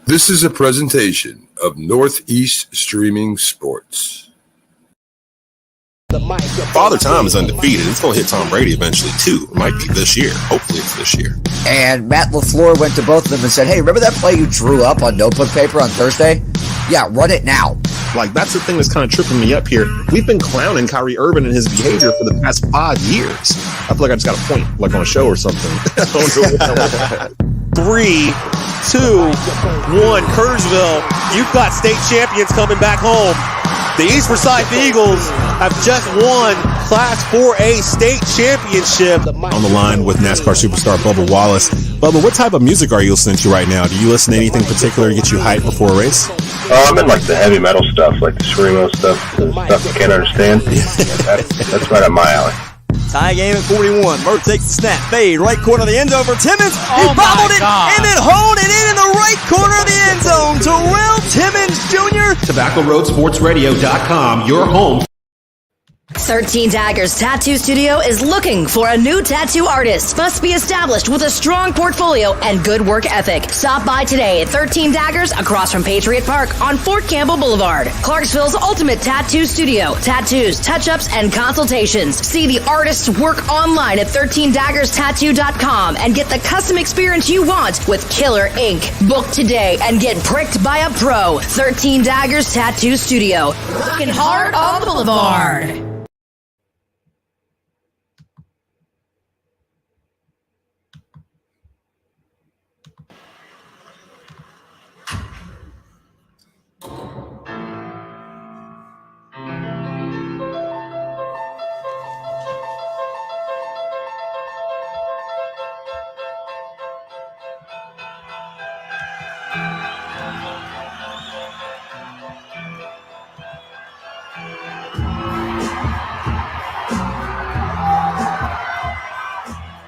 This is a presentation of Northeast Streaming Sports. Father Time is undefeated. It's going to hit Tom Brady eventually, too. It might be this year. Hopefully it's this year. And Matt LaFleur went to both of them and said, hey, remember that play you drew up on notebook paper on Thursday? Yeah, run it now. Like, that's the thing that's kind of tripping me up here. We've been clowning Kyrie Irving and his behavior for the past 5 years. I feel like I just got a point, like on a show or something. 3, 2, 1, Kerrsville, you've got state champions coming back home. The East Forsyth Eagles have just won Class 4A state championship. On the line with NASCAR superstar Bubba Wallace. Bubba, what type of music are you listening to right now? Do you listen to anything particular to get you hyped before a race? I'm in like the heavy metal stuff, like the screamo stuff, the stuff you can't understand. That's right up my alley. Tie game at 41. Murph takes the snap. Fade. Right corner of the end zone for Timmons. He bobbled it and then honed it in the right corner of the end zone. Terrell Timmons Jr. TobaccoRoadSportsRadio.com, your home. 13 Daggers Tattoo Studio is looking for a new tattoo artist. Must be established with a strong portfolio and good work ethic. Stop by today at 13 Daggers across from Patriot Park on Fort Campbell Boulevard. Clarksville's ultimate tattoo studio. Tattoos, touch-ups, and consultations. See the artist's work online at 13daggerstattoo.com and get the custom experience you want with killer ink. Book today and get pricked by a pro. 13 Daggers Tattoo Studio. Looking hard on the boulevard.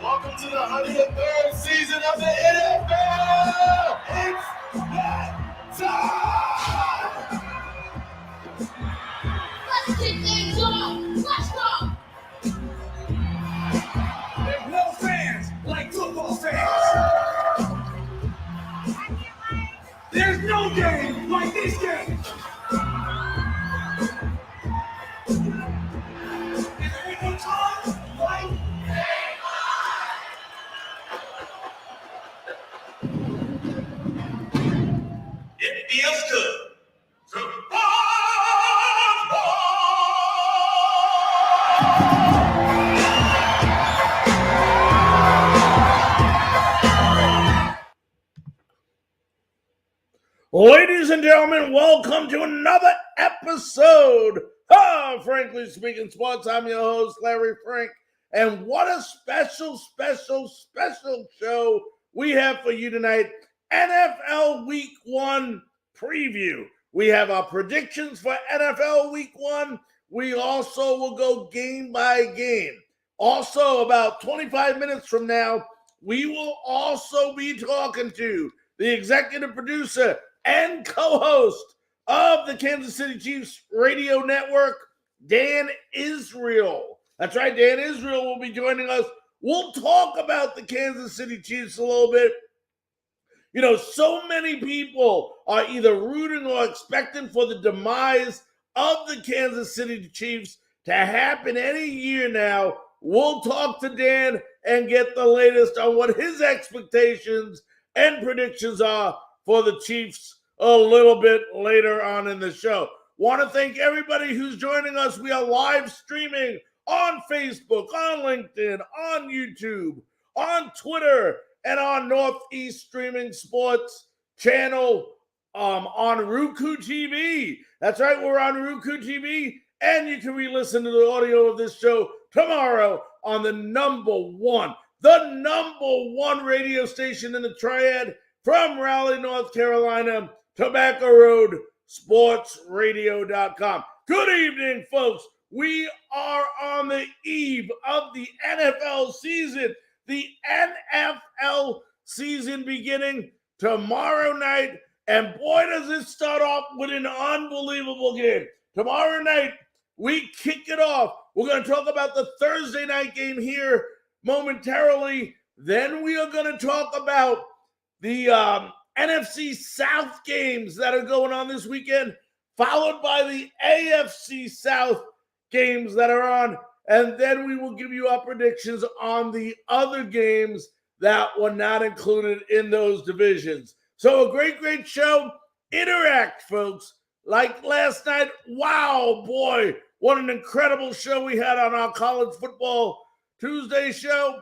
Welcome to the 103rd season of the NFL. It's that time. Let's kick things off. Let's go. There's no fans like football fans. There's no game like this game. And there ain't no time like it feels good to Ladies and gentlemen, welcome to another episode of Frankly Speaking Sports. I'm your host, Larry Frank, and what a special show we have for you tonight. NFL Week 1 preview. We have our predictions for NFL Week 1. We also will go game by game. Also, about 25 minutes from now, we will also be talking to the executive producer and co-host of the Kansas City Chiefs radio network, Dan Israel. That's right, Dan Israel will be joining us. We'll talk about the Kansas City Chiefs a little bit. You know, so many people are either rooting or expecting for the demise of the Kansas City Chiefs to happen any year now. We'll talk to Dan and get the latest on what his expectations and predictions are for the Chiefs a little bit later on in the show. Want to thank everybody who's joining us. We are live streaming on Facebook, on LinkedIn, on YouTube, on Twitter, and on Northeast Streaming Sports channel on Roku TV. That's right, we're on Roku TV, and you can re-listen to the audio of this show tomorrow on the number one radio station in the Triad from Raleigh, North Carolina, TobaccoRoadSportsRadio.com. Good evening, folks. We are on the eve of the NFL season. The NFL season beginning tomorrow night. And boy, does it start off with an unbelievable game. Tomorrow night, we kick it off. We're going to talk about the Thursday night game here momentarily. Then we are going to talk about the NFC South games that are going on this weekend, followed by the AFC South games that are on, and then we will give you our predictions on the other games that were not included in those divisions. So a great, great show. Interact, folks. Like last night, wow, boy, what an incredible show we had on our College Football Tuesday show.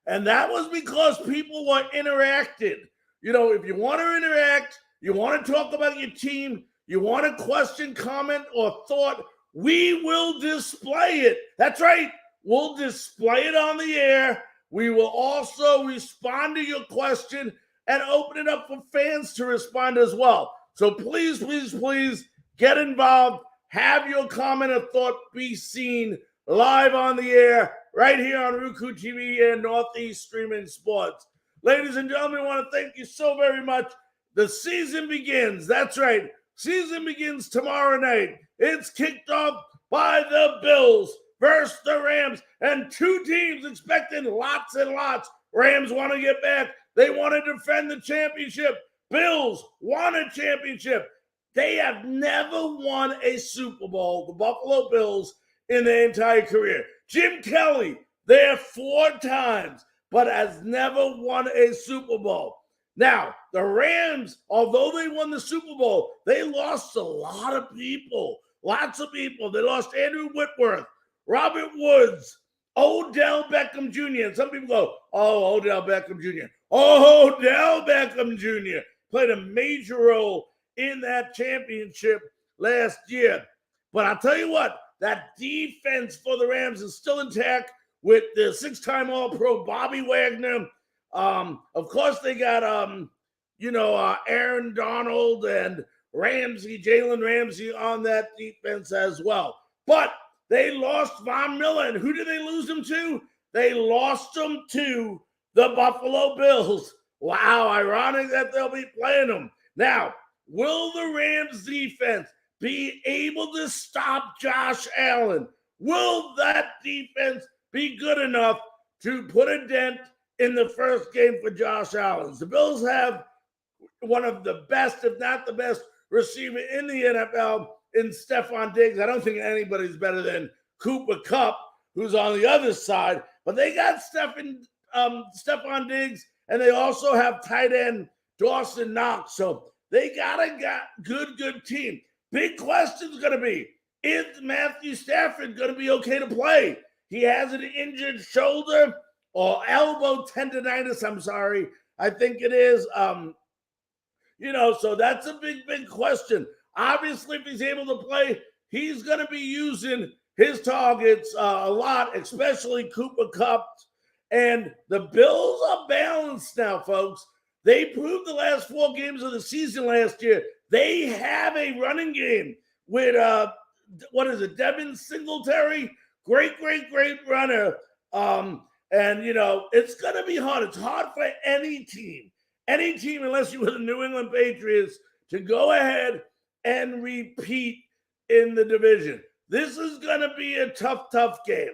And that was because people were interacting. You know, if you want to interact, you want to talk about your team, you want to question, comment, or thought, we will display it. That's right. We'll display it on the air. We will also respond to your question and open it up for fans to respond as well. So please, please, please get involved. Have your comment or thought be seen live on the air right here on Roku TV and Northeast Streaming Sports. Ladies and gentlemen, I want to thank you so very much. The season begins. That's right. Season begins tomorrow night. It's kicked off by the Bills versus the Rams, and two teams expecting lots and lots. Rams want to get back. They want to defend the championship. Bills want a championship. They have never won a Super Bowl, the Buffalo Bills, in their entire career. Jim Kelly, there 4 times, but has never won a Super Bowl. Now, the Rams, although they won the Super Bowl, they lost a lot of people, lots of people. They lost Andrew Whitworth, Robert Woods, Odell Beckham Jr. And some people go, oh, Odell Beckham Jr. Oh, Odell Beckham Jr. played a major role in that championship last year. But I'll tell you what, that defense for the Rams is still intact with the 6-time All-Pro Bobby Wagner. Of course, they got, Aaron Donald and Jalen Ramsey on that defense as well. But they lost Von Miller. And who did they lose him to? They lost him to the Buffalo Bills. Wow, ironic that they'll be playing them. Now, will the Rams defense be able to stop Josh Allen? Will that defense be good enough to put a dent in the first game for Josh Allen? The Bills have one of the best, if not the best, receiver in the NFL in Stephon Diggs. I don't think anybody's better than Cooper Kupp, who's on the other side. But they got Stephon Diggs, and they also have tight end Dawson Knox. So they got a good team. Big question is going to be, is Matthew Stafford going to be okay to play? He has an injured shoulder or elbow tendonitis, I think it is. So that's a big question. Obviously, if he's able to play, he's going to be using his targets a lot, especially Cooper Kupp. And the Bills are balanced now, folks. They proved the last 4 games of the season last year. They have a running game with, Devin Singletary? Great runner. It's going to be hard. It's hard for any team, unless you were the New England Patriots, to go ahead and repeat in the division. This is going to be a tough game.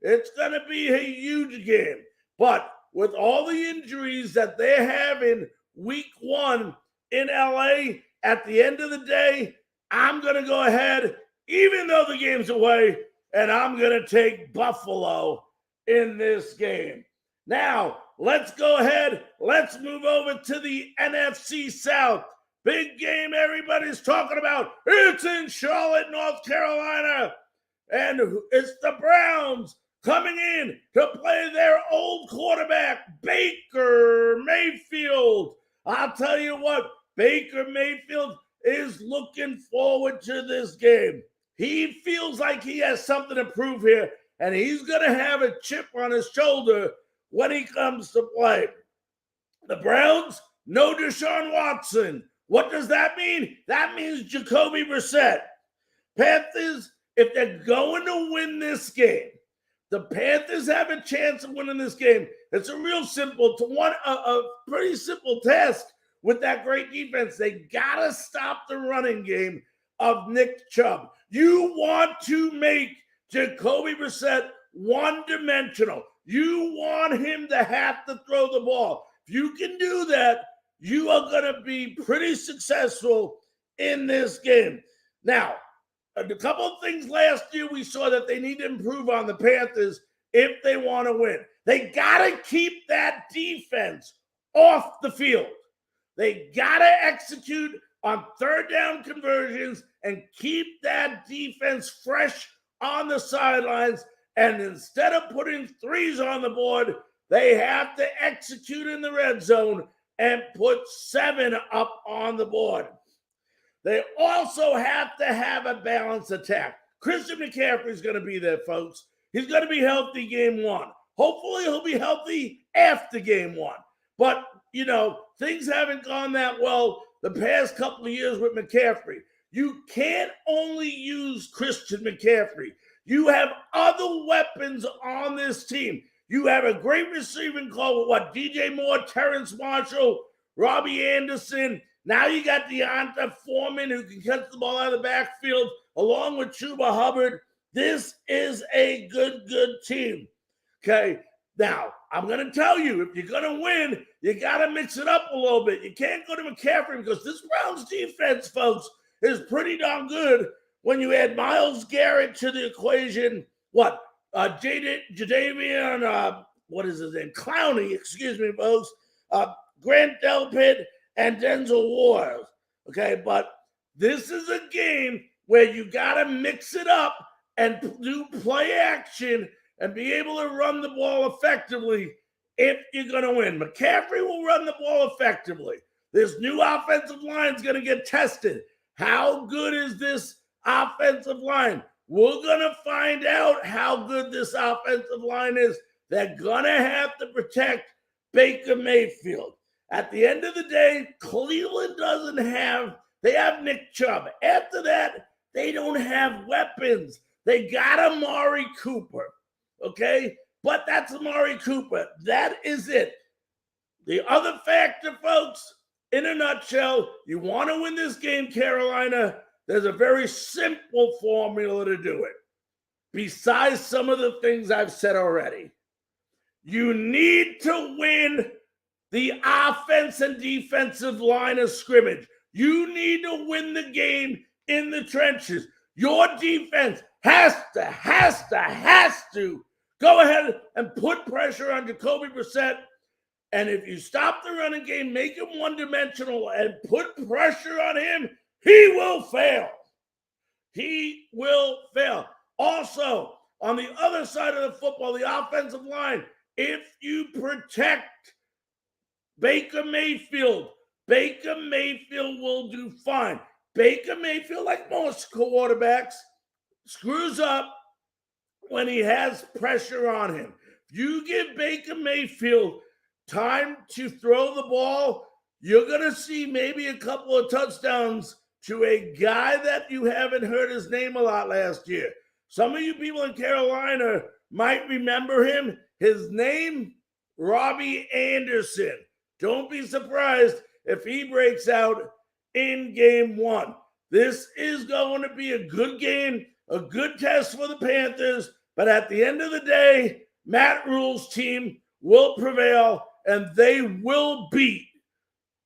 It's going to be a huge game. But with all the injuries that they have in week 1 in LA, at the end of the day, I'm going to go ahead, even though the game's away, and I'm going to take Buffalo in this game. Now, let's go ahead. Let's move over to the NFC South. Big game everybody's talking about. It's in Charlotte, North Carolina. And it's the Browns coming in to play their old quarterback, Baker Mayfield. I'll tell you what, Baker Mayfield is looking forward to this game. He feels like he has something to prove here, and he's going to have a chip on his shoulder when he comes to play. The Browns, no Deshaun Watson. What does that mean? That means Jacoby Brissett. Panthers, if they're going to win this game, the Panthers have a chance of winning this game. It's a pretty simple task with that great defense. They got to stop the running game of Nick Chubb. You want to make Jacoby Brissett one-dimensional. You want him to have to throw the ball. If you can do that, you are going to be pretty successful in this game. Now, a couple of things last year we saw that they need to improve on the Panthers if they want to win. They got to keep that defense off the field. They got to execute on third down conversions and keep that defense fresh on the sidelines. And instead of putting threes on the board, they have to execute in the red zone and put 7 up on the board. They also have to have a balanced attack. Christian McCaffrey is going to be there, folks. He's going to be healthy game 1. Hopefully he'll be healthy after game 1. But, things haven't gone that well the past couple of years with McCaffrey. You can't only use Christian McCaffrey. You have other weapons on this team. You have a great receiving call with DJ Moore, Terrence Marshall, Robbie Anderson. Now you got Deonta Foreman who can catch the ball out of the backfield along with Chuba Hubbard. This is a good team. Okay, now I'm going to tell you, if you're going to win, you got to mix it up a little bit. You can't go to McCaffrey because this Browns defense, folks, is pretty darn good when you add Myles Garrett to the equation. Jadeveon, what is his name? Clowney, excuse me, folks. Grant Delpit and Denzel Ward. Okay, but this is a game where you got to mix it up and do play action and be able to run the ball effectively if you're going to win. McCaffrey will run the ball effectively. This new offensive line is going to get tested. How good is this offensive line? We're going to find out how good this offensive line is. They're going to have to protect Baker Mayfield. At the end of the day, Cleveland they have Nick Chubb. After that, they don't have weapons. They got Amari Cooper, okay? But that's Amari Cooper. That is it. The other factor, folks, in a nutshell, you want to win this game, Carolina, there's a very simple formula to do it. Besides some of the things I've said already, you need to win the offense and defensive line of scrimmage. You need to win the game in the trenches. Your defense has to go ahead and put pressure on Jacoby Brissett. And if you stop the running game, make him one-dimensional and put pressure on him, he will fail. He will fail. Also, on the other side of the football, the offensive line, if you protect Baker Mayfield will do fine. Baker Mayfield, like most quarterbacks, screws up when he has pressure on him. If you give Baker Mayfield time to throw the ball, you're going to see maybe a couple of touchdowns to a guy that you haven't heard his name a lot last year. Some of you people in Carolina might remember him. His name, Robbie Anderson. Don't be surprised if he breaks out in game 1. This is going to be a good game, a good test for the Panthers, but at the end of the day, Matt Rule's team will prevail, and they will beat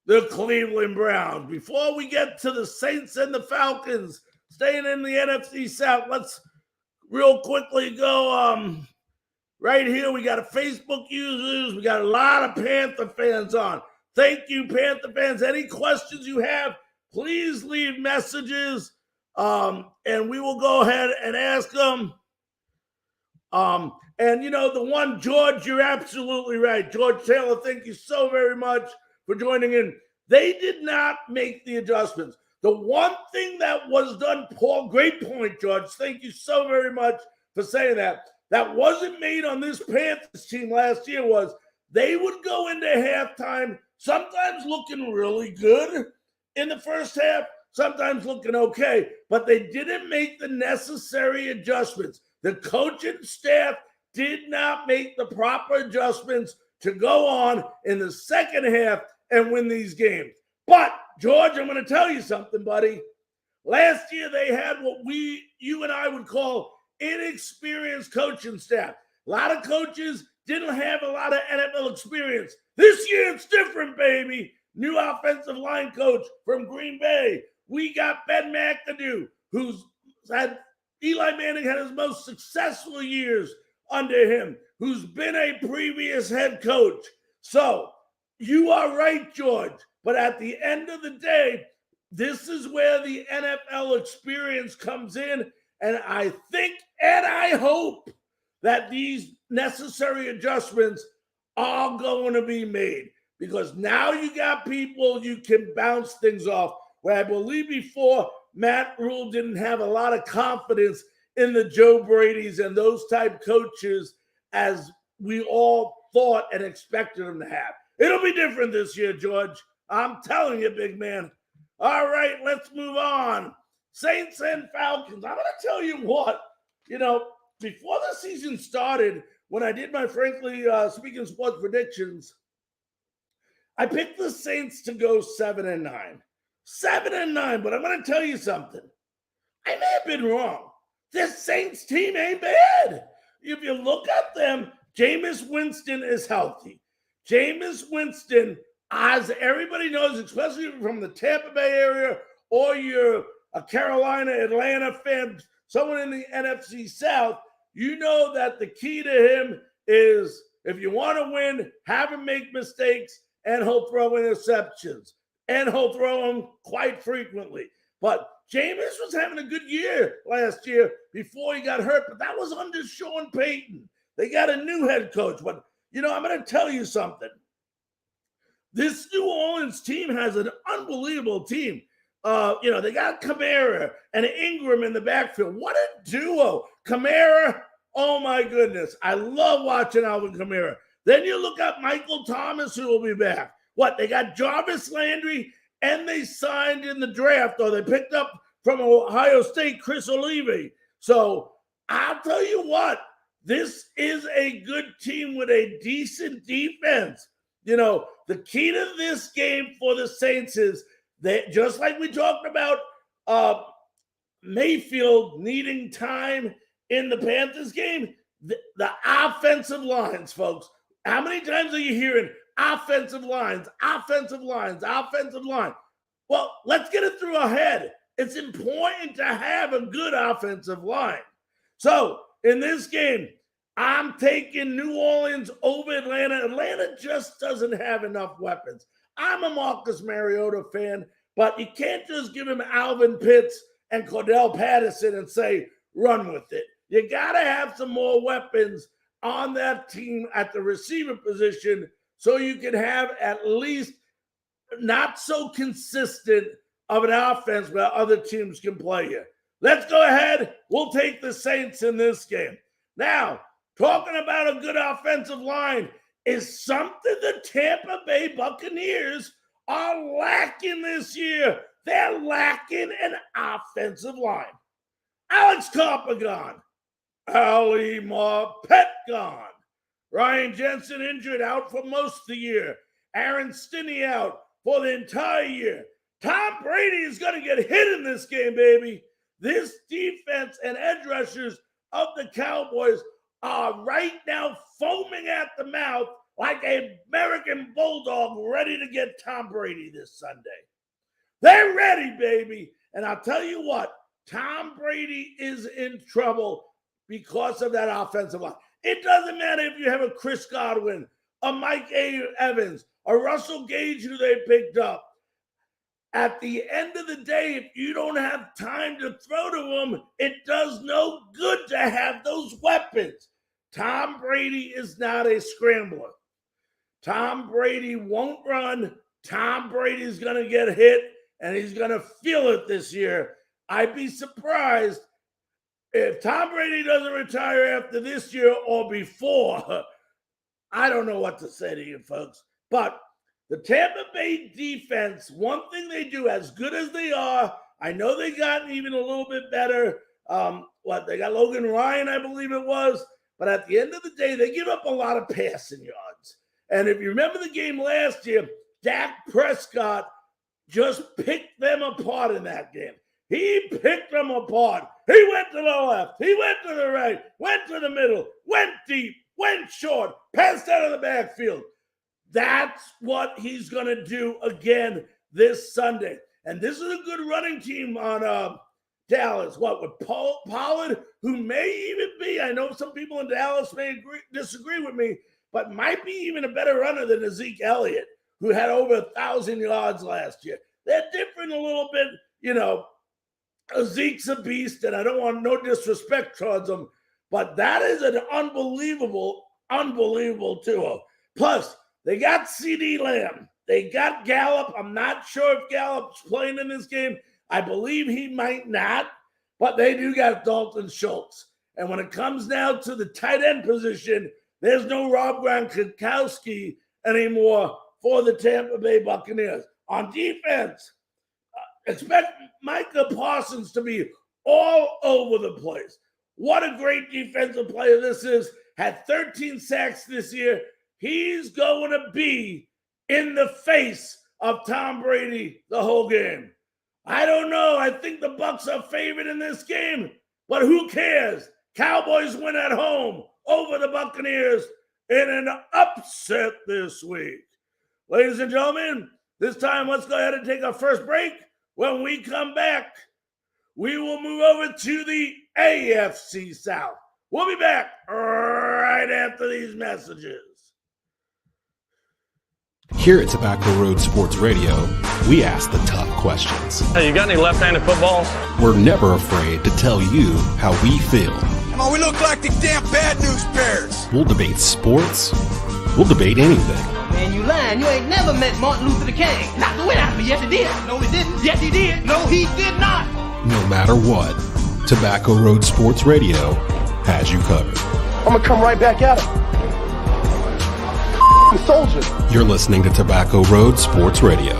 the Cleveland Browns. Before we get to the Saints and the Falcons, staying in the NFC South, let's real quickly go right here. We got a Facebook users. We got a lot of Panther fans on. Thank you, Panther fans. Any questions you have, please leave messages, and we will go ahead and ask them. And, the one, George, you're absolutely right. George Taylor, thank you so very much for joining in. They did not make the adjustments. The one thing that was done, Paul, great point, George. Thank you so very much for saying that wasn't made on this Panthers team last year was they would go into halftime sometimes looking really good in the first half, sometimes looking okay, but they didn't make the necessary adjustments. The coaching staff did not make the proper adjustments to go on in the second half and win these games. But, George, I'm going to tell you something, buddy. Last year they had what you and I would call inexperienced coaching staff. A lot of coaches didn't have a lot of NFL experience. This year it's different, baby. new offensive line coach from Green Bay. We got Ben McAdoo, who's had Eli Manning had his most successful years under him, who's been a previous head coach. So you are right, George. But at the end of the day, this is where the NFL experience comes in. And I think and I hope that these necessary adjustments are going to be made, because now you got people you can bounce things off, where I believe before Matt Rule didn't have a lot of confidence in the Joe Brady's and those type coaches as we all thought and expected them to have. It'll be different this year, George. I'm telling you, big man. All right, let's move on. Saints and Falcons. I'm going to tell you what, before the season started, when I did my Frankly Speaking Sports predictions, I picked the Saints to go 7-9. 7-9, but I'm going to tell you something. I may have been wrong. This Saints team ain't bad. If you look at them, Jameis Winston is healthy. Jameis Winston, as everybody knows, especially from the Tampa Bay area, or you're a Carolina, Atlanta fan, someone in the NFC South, you know that the key to him is, if you want to win, have him make mistakes, and he'll throw interceptions. And he'll throw them quite frequently. But Jameis was having a good year last year before he got hurt, but that was under Sean Payton. They got a new head coach. But, I'm going to tell you something. This New Orleans team has an unbelievable team. They got Kamara and Ingram in the backfield. What a duo. Kamara, oh my goodness. I love watching Alvin Kamara. Then you look at Michael Thomas, who will be back. They got Jarvis Landry, and they signed in the draft, or they picked up from Ohio State, Chris Olave. So I'll tell you what, this is a good team with a decent defense. The key to this game for the Saints is that, just like we talked about Mayfield needing time in the Panthers game, the offensive lines, folks. How many times are you hearing offensive lines, offensive lines, offensive line? Well, let's get it through our head. It's important to have a good offensive line. So in this game, I'm taking New Orleans over Atlanta. Atlanta just doesn't have enough weapons. I'm a Marcus Mariota fan, but you can't just give him Alvin Pitts and Cordell Patterson and say, run with it. You got to have some more weapons on that team at the receiver position, so you can have at least not so consistent of an offense where other teams can play you. Let's go ahead. We'll take the Saints in this game. Now, talking about a good offensive line is something the Tampa Bay Buccaneers are lacking this year. They're lacking an offensive line. Alex Cooper gone. Ali Marpet gone. Ryan Jensen injured, out for most of the year. Aaron Stinney out for the entire year. Tom Brady is going to get hit in this game, baby. This defense and edge rushers of the Cowboys are right now foaming at the mouth like an American bulldog ready to get Tom Brady this Sunday. They're ready, baby. And I'll tell you what, Tom Brady is in trouble because of that offensive line. It doesn't matter if you have a Chris Godwin, a Mike Evans, a Russell Gage who they picked up. At the end of the day, if you don't have time to throw to them, it does no good to have those weapons. Tom Brady is not a scrambler. Tom Brady won't run. Tom Brady's going to get hit, and he's going to feel it this year. I'd be surprised if Tom Brady doesn't retire after this year or before. I don't know what to say to you, folks. But the Tampa Bay defense, one thing they do, as good as they are, I know they got even a little bit better. They got Logan Ryan, I believe it was. But at the end of the day, they give up a lot of passing yards. And if you remember the game last year, Dak Prescott just picked them apart in that game. He picked them apart. He went to the left. He went to the right. Went to the middle. Went deep. Went short. Passed out of the backfield. That's what he's going to do again this Sunday. And this is a good running team on Dallas. What, with Pollard, who may even be, I know some people in Dallas may disagree with me, but might be even a better runner than Zeke Elliott, who had over 1,000 yards last year. They're different a little bit, you know. Zeke's a beast, and I don't want no disrespect towards him, but that is an unbelievable duo. Plus, they got CeeDee Lamb. They got Gallup. I'm not sure if Gallup's playing in this game. I believe he might not, but they do got Dalton Schultz. And when it comes now to the tight end position, there's no Rob Gronkowski anymore for the Tampa Bay Buccaneers. On defense, expect Micah Parsons to be all over the place. What a great defensive player this is. Had 13 sacks this year. He's going to be in the face of Tom Brady the whole game. I don't know. I think the Bucs are favored in this game, but who cares? Cowboys win at home over the Buccaneers in an upset this week. Ladies and gentlemen, this time let's go ahead and take our first break. When we come back, we will move over to the AFC South. We'll be back right after these messages. Here at Tobacco Road Sports Radio, we ask the tough questions. Hey, you got any left-handed footballs? We're never afraid to tell you how we feel. Come on, we look like the damn bad news bears. We'll debate sports. We'll debate anything. Man, you lying. You ain't never met Martin Luther King. Not the way out of me. Yes, he did. No, he didn't. Yes, he did. No, he did not. No matter what, Tobacco Road Sports Radio has you covered. I'm going to come right back at him. Soldier. You're listening to Tobacco Road Sports Radio.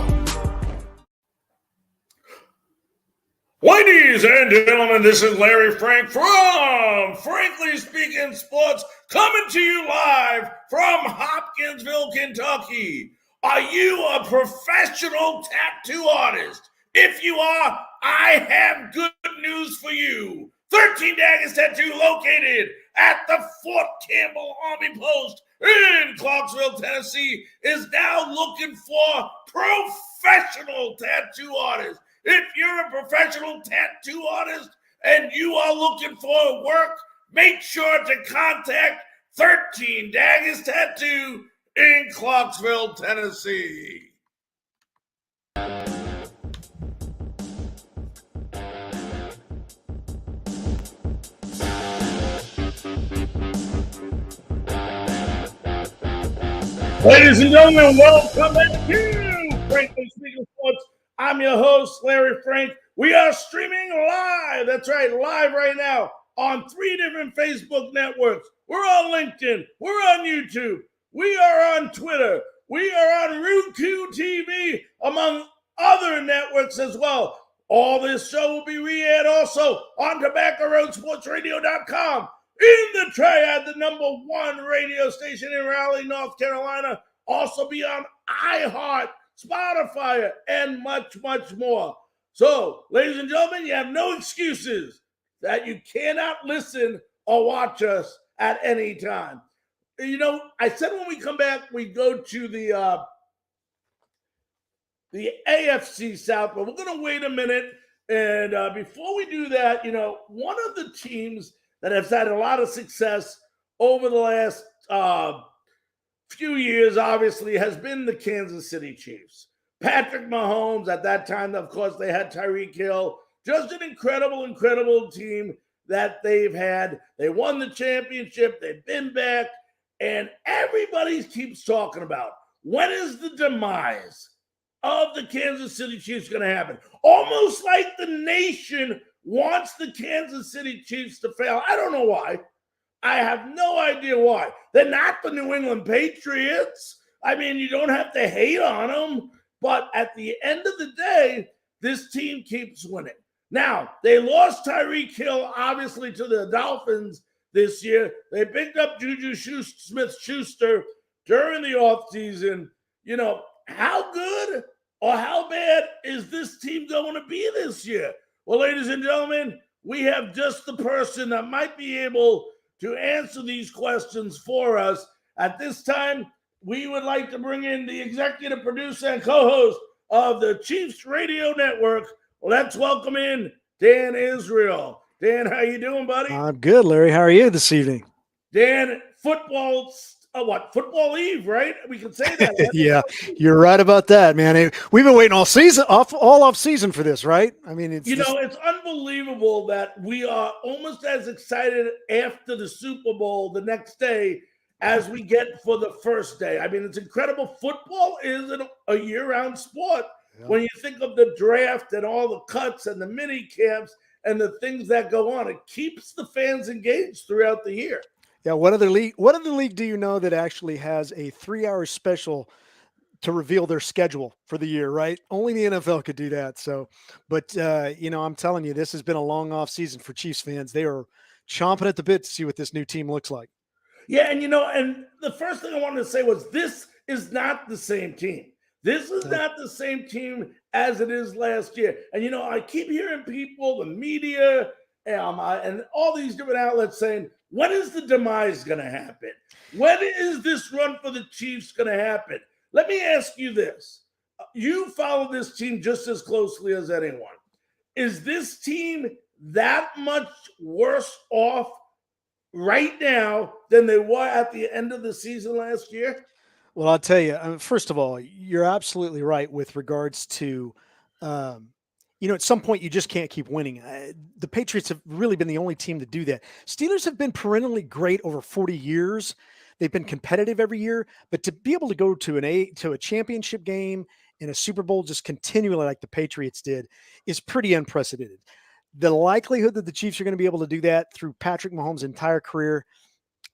Ladies and gentlemen, this is Larry Frank from Frankly Speaking Sports, coming to you live from Hopkinsville, Kentucky. Are you a professional tattoo artist? If you are, I have good news for you. 13 Daggers Tattoo, located at the Fort Campbell Army Post in Clarksville, Tennessee, is now looking for professional tattoo artists. If you're a professional tattoo artist and you are looking for work, make sure to contact 13 Daggers Tattoo in Clarksville, Tennessee. Ladies and gentlemen, welcome back to Frankly Speaking Sports. I'm your host, Larry Frank. We are streaming live. That's right, live right now on 3 different Facebook networks. We're on LinkedIn. We're on YouTube. We are on Twitter. We are on Roku TV, among other networks as well. All this show will be re-aired also on TobaccoRoadSportsRadio.com. In the Triad, the #1 radio station in Raleigh, North Carolina. Also be on iHeart, Spotify, and much, much more. So, ladies and gentlemen, you have no excuses that you cannot listen or watch us at any time. You know, I said when we come back, we go to the AFC South, but we're going to wait a minute. And before we do that, you know, one of the teams that has had a lot of success over the last few years, obviously, has been the Kansas City Chiefs. Patrick Mahomes, at that time, of course, they had Tyreek Hill. Just an incredible team that they've had. They won the championship. They've been back. And everybody keeps talking about, when is the demise of the Kansas City Chiefs going to happen? Almost like the nation wants the Kansas City Chiefs to fail. I don't know why. I have no idea why. They're not the New England Patriots. I mean, you don't have to hate on them. But at the end of the day, this team keeps winning. Now, they lost Tyreek Hill, obviously, to the Dolphins this year. They picked up Juju Smith-Schuster during the offseason. You know, how good or how bad is this team going to be this year? Well, ladies and gentlemen, we have just the person that might be able to answer these questions for us. At this time, we would like to bring in the executive producer and co-host of the Chiefs Radio Network. Let's welcome in Dan Israel. Dan, how you doing, buddy? I'm good, Larry. How are you this evening? Dan, football Eve, right? We can say that. Right? Yeah, you're right about that, man. We've been waiting all off season for this, right? I mean, it's it's unbelievable that we are almost as excited after the Super Bowl the next day as we get for the first day. I mean, it's incredible. Football is a year-round sport. Yeah. When you think of the draft and all the cuts and the mini camps and the things that go on, it keeps the fans engaged throughout the year. Yeah, what other league do you know that actually has a 3-hour special to reveal their schedule for the year, right? Only the NFL could do that. So, but I'm telling you, this has been a long off season for Chiefs fans. They are chomping at the bit to see what this new team looks like. Yeah, and the first thing I wanted to say was this is not the same team. This is not the same team as it is last year. And, I keep hearing people, the media, and all these different outlets saying, when is the demise going to happen? When is this run for the Chiefs going to happen? Let me ask you this. You follow this team just as closely as anyone. Is this team that much worse off right now than they were at the end of the season last year? Well, I'll tell you, first of all, you're absolutely right with regards to, at some point you just can't keep winning. The Patriots have really been the only team to do that. Steelers have been perennially great over 40 years. They've been competitive every year, but to be able to go to a championship game and a Super Bowl just continually like the Patriots did is pretty unprecedented. The likelihood that the Chiefs are going to be able to do that through Patrick Mahomes' entire career,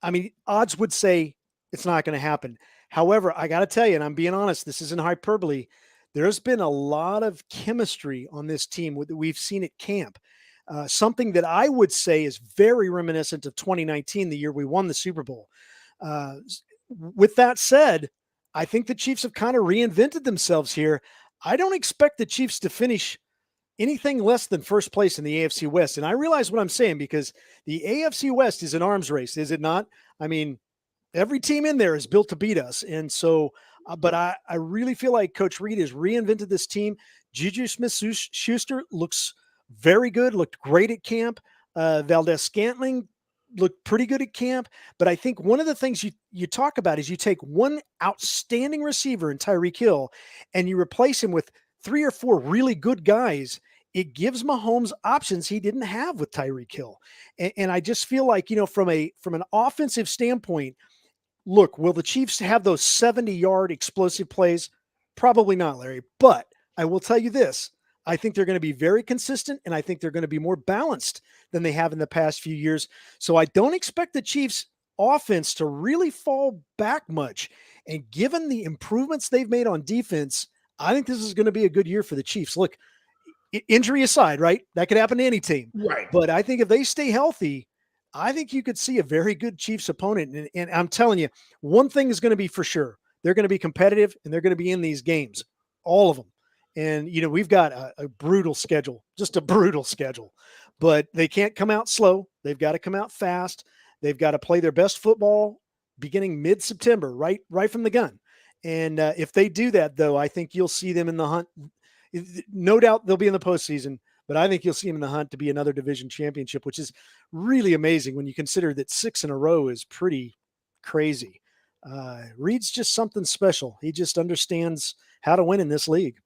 I mean, odds would say it's not going to happen. However, I got to tell you, and I'm being honest, this isn't hyperbole. There's been a lot of chemistry on this team that we've seen at camp. Something that I would say is very reminiscent of 2019, the year we won the Super Bowl. With that said, I think the Chiefs have kind of reinvented themselves here. I don't expect the Chiefs to finish anything less than first place in the AFC West. And I realize what I'm saying because the AFC West is an arms race, is it not? I mean, every team in there is built to beat us. And so, but I really feel like Coach Reid has reinvented this team. Juju Smith-Schuster looks very good, looked great at camp. Valdez-Scantling looked pretty good at camp. But I think one of the things you talk about is you take one outstanding receiver in Tyreek Hill and you replace him with 3 or 4 really good guys. It gives Mahomes options he didn't have with Tyreek Hill. And I just feel like, from an offensive standpoint, look, will the Chiefs have those 70-yard explosive plays? Probably not, Larry. But I will tell you this. I think they're going to be very consistent, and I think they're going to be more balanced than they have in the past few years. So I don't expect the Chiefs' offense to really fall back much. And given the improvements they've made on defense, I think this is going to be a good year for the Chiefs. Look, injury aside, right? That could happen to any team. Right. But I think if they stay healthy, I think you could see a very good Chiefs opponent. And I'm telling you, one thing is going to be for sure. They're going to be competitive and they're going to be in these games, all of them. And, we've got a brutal schedule, just a brutal schedule, but they can't come out slow. They've got to come out fast. They've got to play their best football beginning mid-September, right from the gun. And if they do that, though, I think you'll see them in the hunt. No doubt they'll be in the postseason, but I think you'll see them in the hunt to be another division championship, which is really amazing when you consider that 6 in a row is pretty crazy. Reid's just something special. He just understands how to win in this league.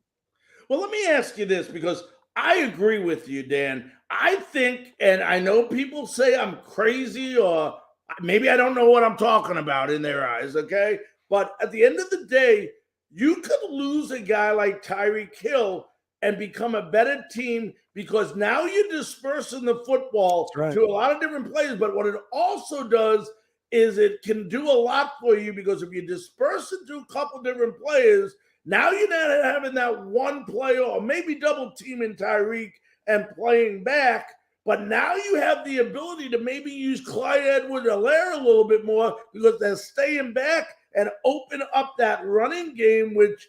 Well, let me ask you this, because I agree with you, Dan. I think, and I know people say I'm crazy or maybe I don't know what I'm talking about in their eyes, okay? But at the end of the day, you could lose a guy like Tyreek Hill and become a better team because now you're dispersing the football to a lot of different players. But what it also does is it can do a lot for you because if you disperse it to a couple different players, now you're not having that one player or maybe double teaming Tyreek and playing back. But now you have the ability to maybe use Clyde Edwards-Helaire a little bit more because they're staying back and open up that running game, which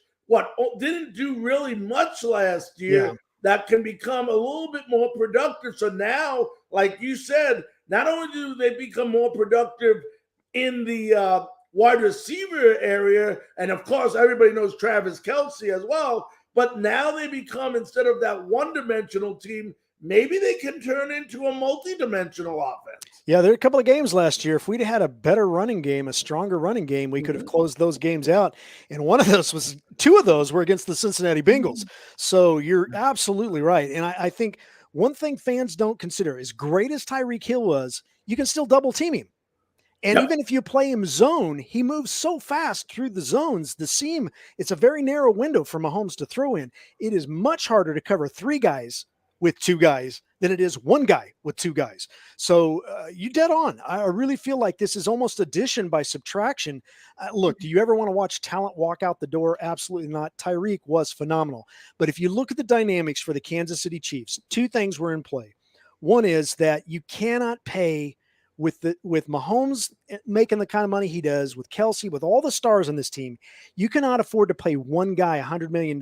didn't do really much last year. Yeah. That can become a little bit more productive. So now, like you said, not only do they become more productive in the wide receiver area. And of course, everybody knows Travis Kelce as well. But now they become, instead of that one-dimensional team, maybe they can turn into a multi-dimensional offense. Yeah, there are a couple of games last year. If we'd had a better running game, a stronger running game, we could have closed those games out. And two of those were against the Cincinnati Bengals. So you're absolutely right. And I think one thing fans don't consider, as great as Tyreek Hill was, you can still double team him. And even if you play him zone, he moves so fast through the zones, the seam, it's a very narrow window for Mahomes to throw in. It is much harder to cover three guys with two guys than it is one guy with two guys. So you dead on. I really feel like this is almost addition by subtraction. Look, do you ever want to watch talent walk out the door? Absolutely not. Tyreek was phenomenal. But if you look at the dynamics for the Kansas City Chiefs, two things were in play. One is that you cannot pay with Mahomes making the kind of money he does, with Kelce, with all the stars on this team, you cannot afford to pay one guy $100 million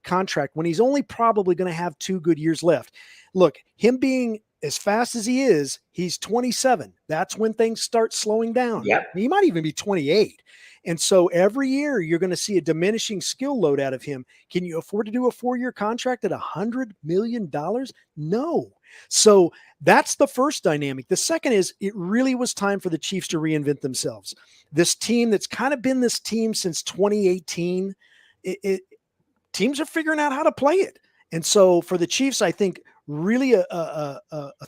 contract when he's only probably going to have 2 good years left. Look, him being as fast as he is, he's 27. That's when things start slowing down. Yep. He might even be 28. And so every year you're going to see a diminishing skill load out of him. Can you afford to do a 4-year contract at $100 million? No. So that's the first dynamic. The second is it really was time for the Chiefs to reinvent themselves. This team that's kind of been this team since 2018, teams are figuring out how to play it. And so for the Chiefs, I think really a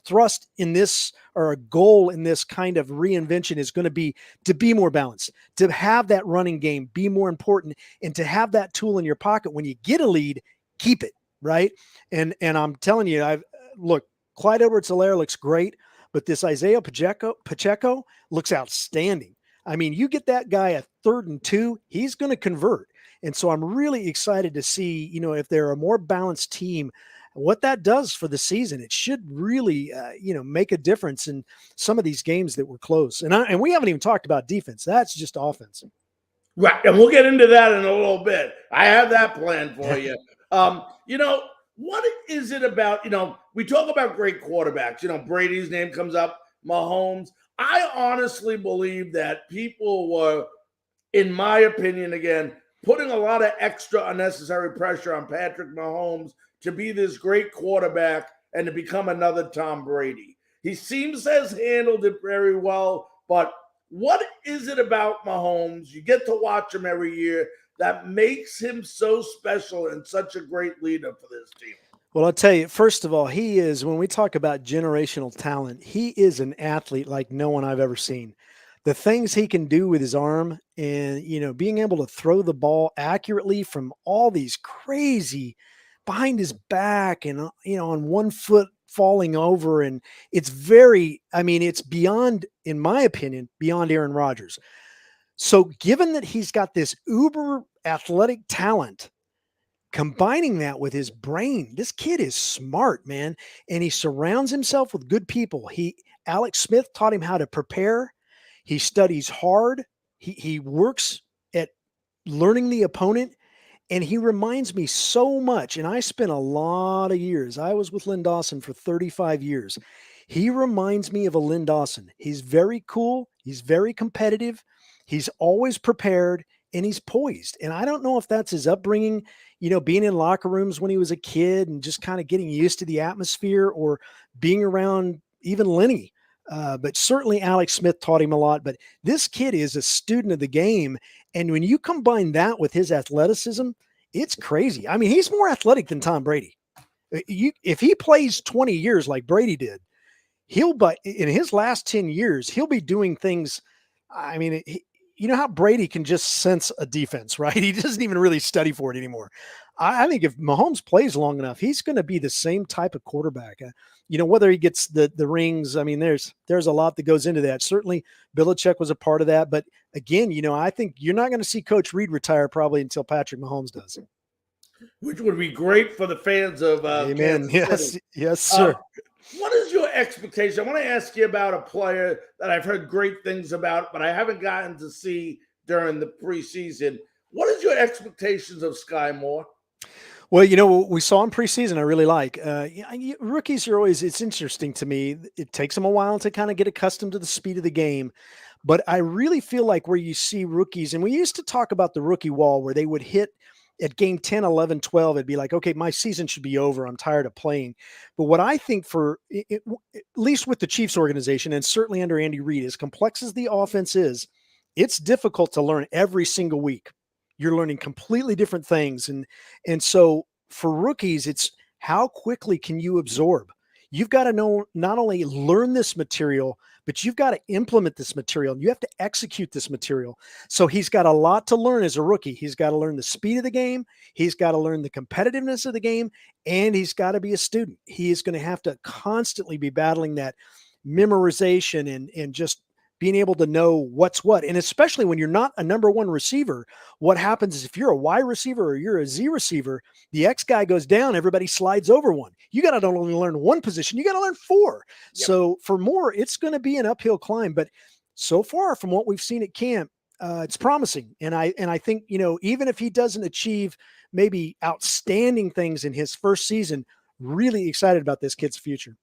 thrust in this, or a goal in this kind of reinvention, is going to be to be more balanced, to have that running game be more important, and to have that tool in your pocket when you get a lead, keep it, right? And I'm telling you, look, Clyde Edwards-Helaire looks great, but this Isaiah Pacheco looks outstanding. I mean, you get that guy a 3rd and 2, he's going to convert. And so I'm really excited to see, if they're a more balanced team, what that does for the season. It should really, make a difference in some of these games that were close. And we haven't even talked about defense. That's just offense. Right. And we'll get into that in a little bit. I have that planned for you. What is it about, we talk about great quarterbacks, Brady's name comes up, Mahomes. I honestly believe that people were, in my opinion, again, putting a lot of extra unnecessary pressure on Patrick Mahomes to be this great quarterback and to become another Tom Brady. He seems to have handled it very well, but what is it about Mahomes? You get to watch him every year that makes him so special and such a great leader for this team. Well, I'll tell you, first of all, he is, when we talk about generational talent, he is an athlete like no one I've ever seen. The things he can do with his arm and, being able to throw the ball accurately from all these crazy behind his back and, on one foot falling over. And it's it's beyond, in my opinion, beyond Aaron Rodgers. So given that he's got this uber athletic talent, combining that with his brain, this kid is smart, man. And he surrounds himself with good people. Alex Smith taught him how to prepare. He studies hard. He works at learning the opponent. And he reminds me so much. And I spent a lot of years. I was with Lynn Dawson for 35 years. He reminds me of a Lynn Dawson. He's very cool. He's very competitive. He's always prepared, and he's poised. And I don't know if that's his upbringing, being in locker rooms when he was a kid and just kind of getting used to the atmosphere, or being around even Lenny. But certainly Alex Smith taught him a lot. But this kid is a student of the game. And when you combine that with his athleticism, it's crazy. I mean, he's more athletic than Tom Brady. If he plays 20 years like Brady did, in his last 10 years, he'll be doing things. I mean, you know how Brady can just sense a defense, right? He doesn't even really study for it anymore. I think if Mahomes plays long enough, he's going to be the same type of quarterback. Whether he gets the rings, I mean, there's a lot that goes into that. Certainly Belichick was a part of that. But again, I think you're not going to see Coach Reed retire probably until Patrick Mahomes does. Which would be great for the fans of Amen. Kansas City. Yes, sir. What is your expectation? I want to ask you about a player that I've heard great things about, but I haven't gotten to see during the preseason. What is your expectations of Sky Moore? Well, we saw in preseason, I really like. Rookies are always, it's interesting to me. It takes them a while to kind of get accustomed to the speed of the game. But I really feel like where you see rookies, and we used to talk about the rookie wall where they would hit at game 10, 11, 12, it'd be like, okay, my season should be over. I'm tired of playing. But what I think at least with the Chiefs organization, and certainly under Andy Reid, as complex as the offense is, it's difficult to learn every single week. You're learning completely different things. And so for rookies, it's how quickly can you absorb? You've got to know, not only learn this material, but you've got to implement this material and you have to execute this material. So he's got a lot to learn as a rookie. He's got to learn the speed of the game. He's got to learn the competitiveness of the game, and he's got to be a student. He is going to have to constantly be battling that memorization and just being able to know what's what. And especially when you're not a number one receiver, what happens is if you're a Y receiver or you're a Z receiver, the X guy goes down, everybody slides over one. You got to not only learn one position, you got to learn four. Yep. So for Moore, it's going to be an uphill climb. But so far from what we've seen at camp, it's promising. And I think, even if he doesn't achieve maybe outstanding things in his first season, really excited about this kid's future.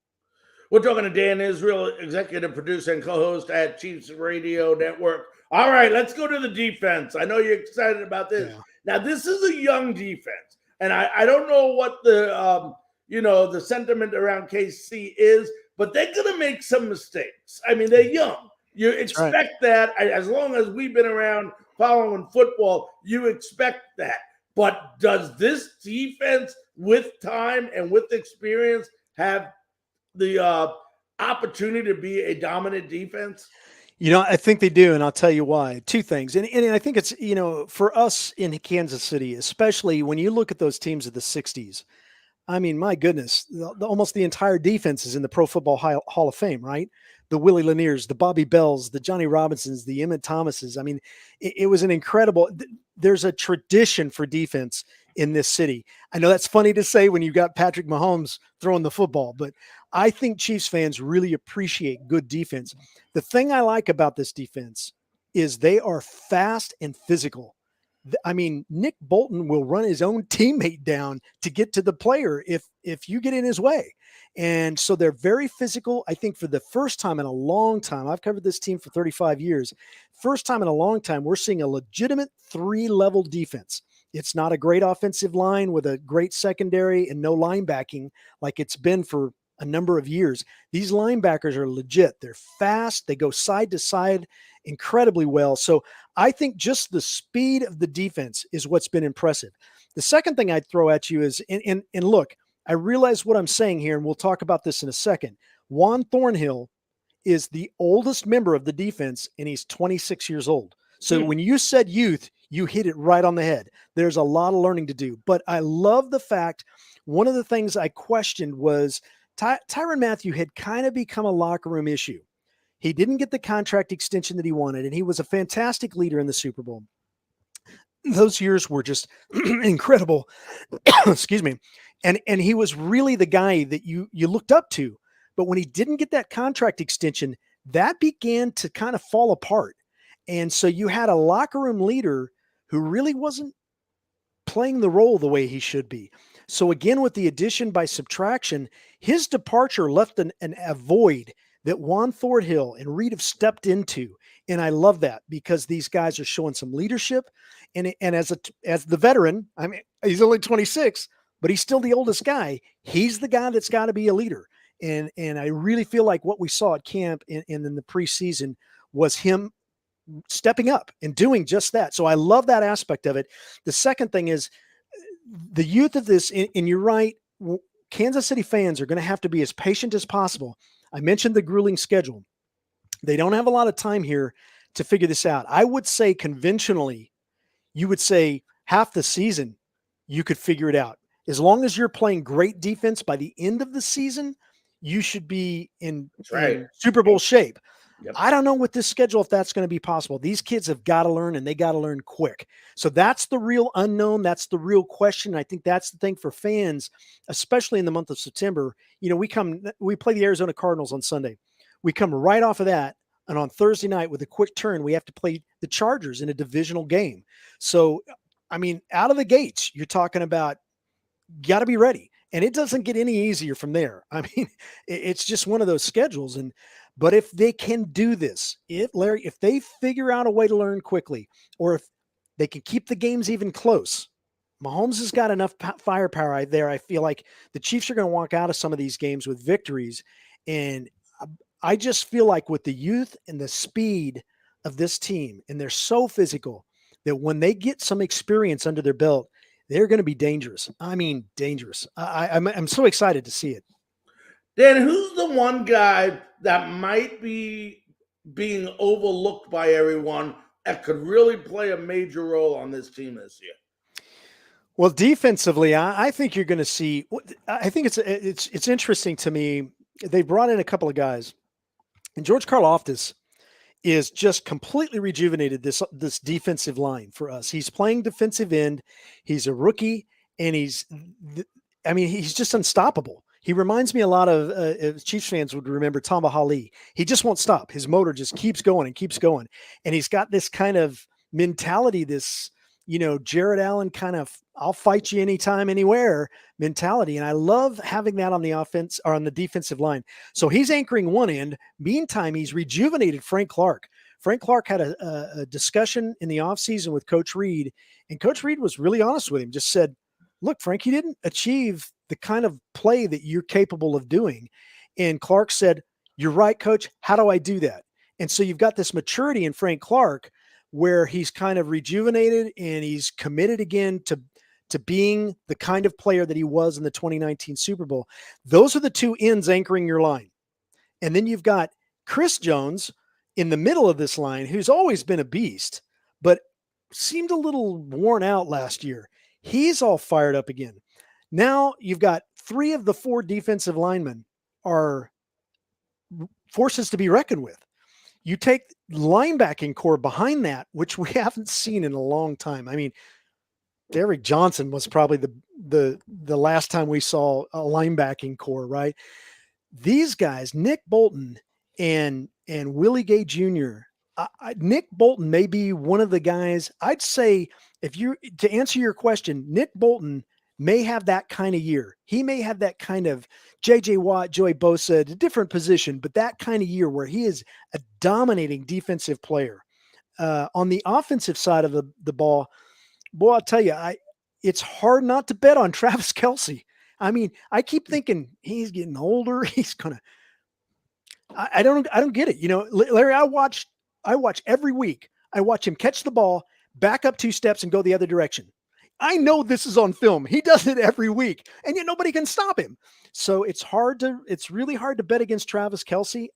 We're talking to Dan Israel, executive producer and co-host at Chiefs Radio Network. All right, let's go to the defense. I know you're excited about this. Yeah. Now, this is a young defense, and I don't know what the the sentiment around KC is, but they're going to make some mistakes. I mean, they're young. You expect that. As long as we've been around following football, you expect that. But does this defense, with time and with experience, have the opportunity to be a dominant defense? I think they do, and I'll tell you why. Two things. And I think it's, for us in Kansas City, especially when you look at those teams of the 60s, I mean, my goodness, almost the entire defense is in the Pro Football Hall of Fame, right? The Willie Laniers, the Bobby Bells, the Johnny Robinsons, the Emmett Thomases. I mean, it was an incredible – there's a tradition for defense in this city. I know that's funny to say when you've got Patrick Mahomes throwing the football, but I think Chiefs fans really appreciate good defense. The thing I like about this defense is they are fast and physical. I mean, Nick Bolton will run his own teammate down to get to the player if you get in his way. And so they're very physical. I think for the first time in a long time, I've covered this team for 35 years. First time in a long time, we're seeing a legitimate 3-level defense. It's not a great offensive line with a great secondary and no linebacking like it's been for a number of years. These linebackers are legit. They're fast. They go side to side incredibly well. So I think just the speed of the defense is what's been impressive. The second thing I'd throw at you is, and look, I realize what I'm saying here, and we'll talk about this in a second. Juan Thornhill is the oldest member of the defense, and he's 26 years old. So when you said youth, you hit it right on the head. There's a lot of learning to do. But I love the fact, one of the things I questioned was Tyrann Mathieu had kind of become a locker room issue. He didn't get the contract extension that he wanted, and he was a fantastic leader in the Super Bowl. Those years were just incredible. Excuse me. And he was really the guy that you looked up to. But when he didn't get that contract extension, that began to kind of fall apart. And so you had a locker room leader who really wasn't playing the role the way he should be. So again, with the addition by subtraction, his departure left a void that Juan Thornhill and Reid have stepped into. And I love that because these guys are showing some leadership. And as the veteran, I mean, he's only 26, but he's still the oldest guy. He's the guy that's got to be a leader. And I really feel like what we saw at camp and in the preseason was him stepping up and doing just that. So I love that aspect of it. The second thing is the youth of this, and you're right, Kansas City fans are going to have to be as patient as possible. I mentioned the grueling schedule. They don't have a lot of time here to figure this out. I would say conventionally, you would say half the season, you could figure it out. As long as you're playing great defense by the end of the season, you should be in Super Bowl shape. Yep. I don't know with this schedule if that's going to be possible. These kids have got to learn, and they got to learn quick. So that's the real unknown. That's the real question. I think that's the thing for fans, especially in the month of September. We play the Arizona Cardinals on Sunday. We come right off of that, and on Thursday night with a quick turn, we have to play the Chargers in a divisional game. So, I mean, out of the gates, you're talking about got to be ready. And it doesn't get any easier from there. I mean, it's just one of those schedules. But if they can do this, if they figure out a way to learn quickly, or if they can keep the games even close, Mahomes has got enough firepower there. I feel like the Chiefs are going to walk out of some of these games with victories. And I just feel like with the youth and the speed of this team, and they're so physical, that when they get some experience under their belt, they're going to be dangerous. I mean, dangerous. I'm so excited to see it. Dan, who's the one guy that might be being overlooked by everyone that could really play a major role on this team this year? Well, defensively, I think you're going to see. I think it's interesting to me. They brought in a couple of guys, and George Karlaftis is just completely rejuvenated this defensive line for us. He's playing defensive end. He's a rookie, and he's just unstoppable. He reminds me a lot of Chiefs fans would remember Tamba Hali. He just won't stop. His motor just keeps going and keeps going. And he's got this kind of mentality, this, Jared Allen kind of, I'll fight you anytime, anywhere mentality. And I love having that on the offense or on the defensive line. So he's anchoring one end. Meantime, he's rejuvenated Frank Clark. Frank Clark had a discussion in the offseason with Coach Reed, and Coach Reed was really honest with him, just said, look, Frank, you didn't achieve the kind of play that you're capable of doing. And Clark said, you're right, Coach. How do I do that? And so you've got this maturity in Frank Clark where he's kind of rejuvenated and he's committed again to being the kind of player that he was in the 2019 Super Bowl. Those are the two ends anchoring your line. And then you've got Chris Jones in the middle of this line, who's always been a beast, but seemed a little worn out last year. He's all fired up again. Now you've got 3 of the 4 defensive linemen are forces to be reckoned with. You take linebacking core behind that, which we haven't seen in a long time. I mean, Derrick Johnson was probably the last time we saw a linebacking core, right? These guys, Nick Bolton and Willie Gay Jr. Nick Bolton may be one of the guys. I'd say, to answer your question, Nick Bolton may have that kind of year. He may have that kind of J.J. Watt, Joey Bosa, a different position, but that kind of year where he is a dominating defensive player. On the offensive side of the ball, boy, I'll tell you, it's hard not to bet on Travis Kelce. I mean, I keep thinking he's getting older. He's gonna. I don't get it. Larry, I watch every week. I watch him catch the ball, back up 2 steps, and go the other direction. I know this is on film. He does it every week, and yet nobody can stop him. So it's really hard to bet against Travis Kelce.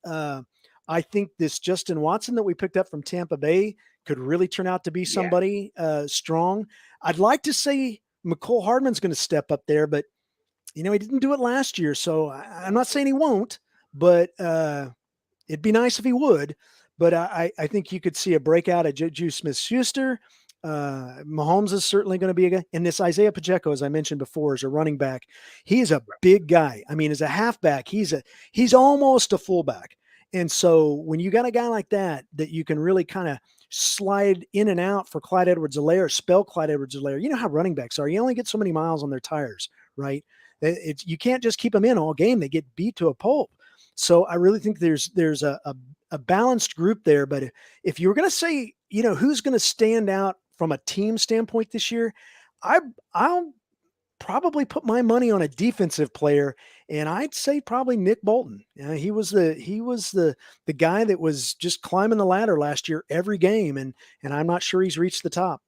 I think this Justin Watson that we picked up from Tampa Bay could really turn out to be somebody strong. I'd like to say McCole Hardman's going to step up there, but he didn't do it last year. So I'm not saying he won't, but it'd be nice if he would. But I think you could see a breakout at Juju Smith-Schuster. Mahomes is certainly going to be a guy. And this Isaiah Pacheco, as I mentioned before, is a running back. He's a big guy. I mean, as a halfback, he's almost a fullback. And so when you got a guy like that you can really kind of slide in and out for Clyde Edwards-Helaire, spell Clyde Edwards-Helaire. You know how running backs are. You only get so many miles on their tires, right? You can't just keep them in all game. They get beat to a pulp. So I really think there's a balanced group there. But if you were going to say, who's going to stand out from a team standpoint this year, I'll probably put my money on a defensive player, and I'd say probably Nick Bolton. He was the guy that was just climbing the ladder last year every game, and I'm not sure he's reached the top.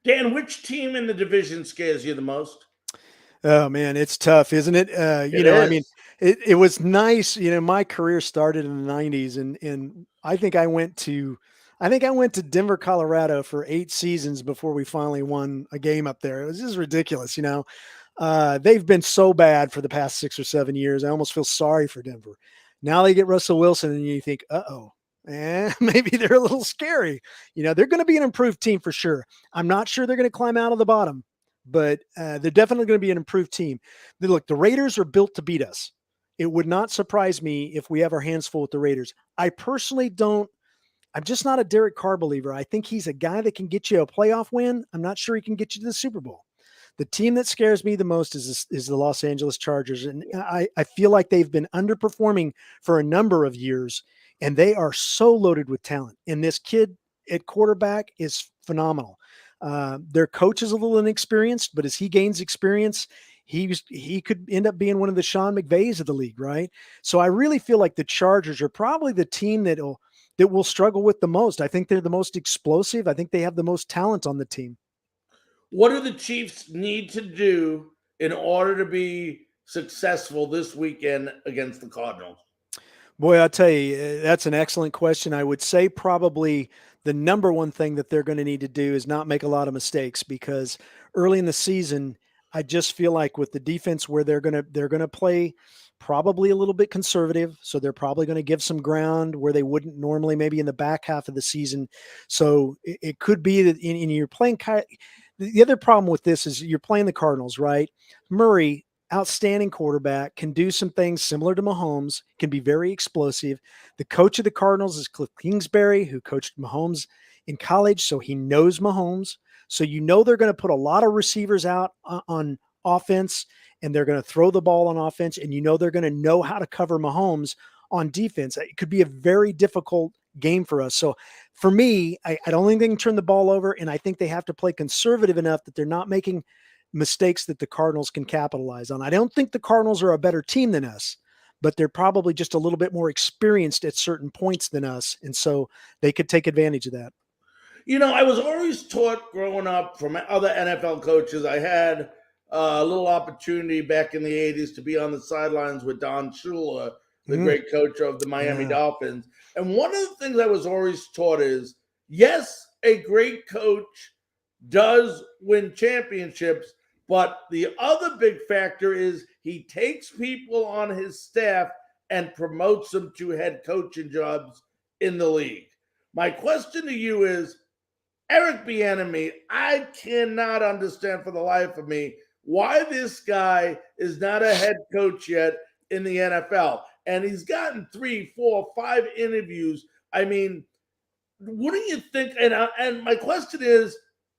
Dan, which team in the division scares you the most? Oh man, it's tough, isn't it? I mean, it was nice. My career started in the 90s, and I think I went to Denver, Colorado for 8 seasons before we finally won a game up there. It was just ridiculous. They've been so bad for the past 6 or 7 years. I almost feel sorry for Denver. Now they get Russell Wilson, and you think, maybe they're a little scary. They're going to be an improved team for sure. I'm not sure they're going to climb out of the bottom, but they're definitely going to be an improved team. Look, the Raiders are built to beat us. It would not surprise me if we have our hands full with the Raiders. I personally don't. I'm just not a Derek Carr believer. I think he's a guy that can get you a playoff win. I'm not sure he can get you to the Super Bowl. The team that scares me the most is the Los Angeles Chargers. And I feel like they've been underperforming for a number of years, and they are so loaded with talent. And this kid at quarterback is phenomenal. Their coach is a little inexperienced, but as he gains experience, he could end up being one of the Sean McVays of the league, right? So I really feel like the Chargers are probably the team that will struggle with the most. I think they're the most explosive. I think they have the most talent on the team. What do the Chiefs need to do in order to be successful this weekend against the Cardinals? Boy, I'll tell you, that's an excellent question. I would say probably the number one thing that they're going to need to do is not make a lot of mistakes, because early in the season, I just feel like with the defense where they're going to play probably a little bit conservative. So they're probably going to give some ground where they wouldn't normally, maybe in the back half of the season. So it could be that in you're playing. The other problem with this is you're playing the Cardinals, right? Murray, outstanding quarterback, can do some things similar to Mahomes, can be very explosive. The coach of the Cardinals is Cliff Kingsbury, who coached Mahomes in college, so he knows Mahomes. So they're going to put a lot of receivers out on offense, and they're going to throw the ball on offense, and they're going to know how to cover Mahomes on defense. It could be a very difficult game for us. So for me, I don't think they can turn the ball over, and I think they have to play conservative enough that they're not making mistakes that the Cardinals can capitalize on. I don't think the Cardinals are a better team than us, but they're probably just a little bit more experienced at certain points than us, and so they could take advantage of that. I was always taught growing up from other NFL coaches. I had a little opportunity back in the 80s to be on the sidelines with Don Shula, the great coach of the Miami Dolphins. And one of the things I was always taught is, yes, a great coach does win championships, but the other big factor is he takes people on his staff and promotes them to head coaching jobs in the league. My question to you is, Eric Bieniemy, I cannot understand for the life of me why this guy is not a head coach yet in the NFL. And he's gotten 3, 4, 5 interviews. I mean, wouldn't you think? And my question is,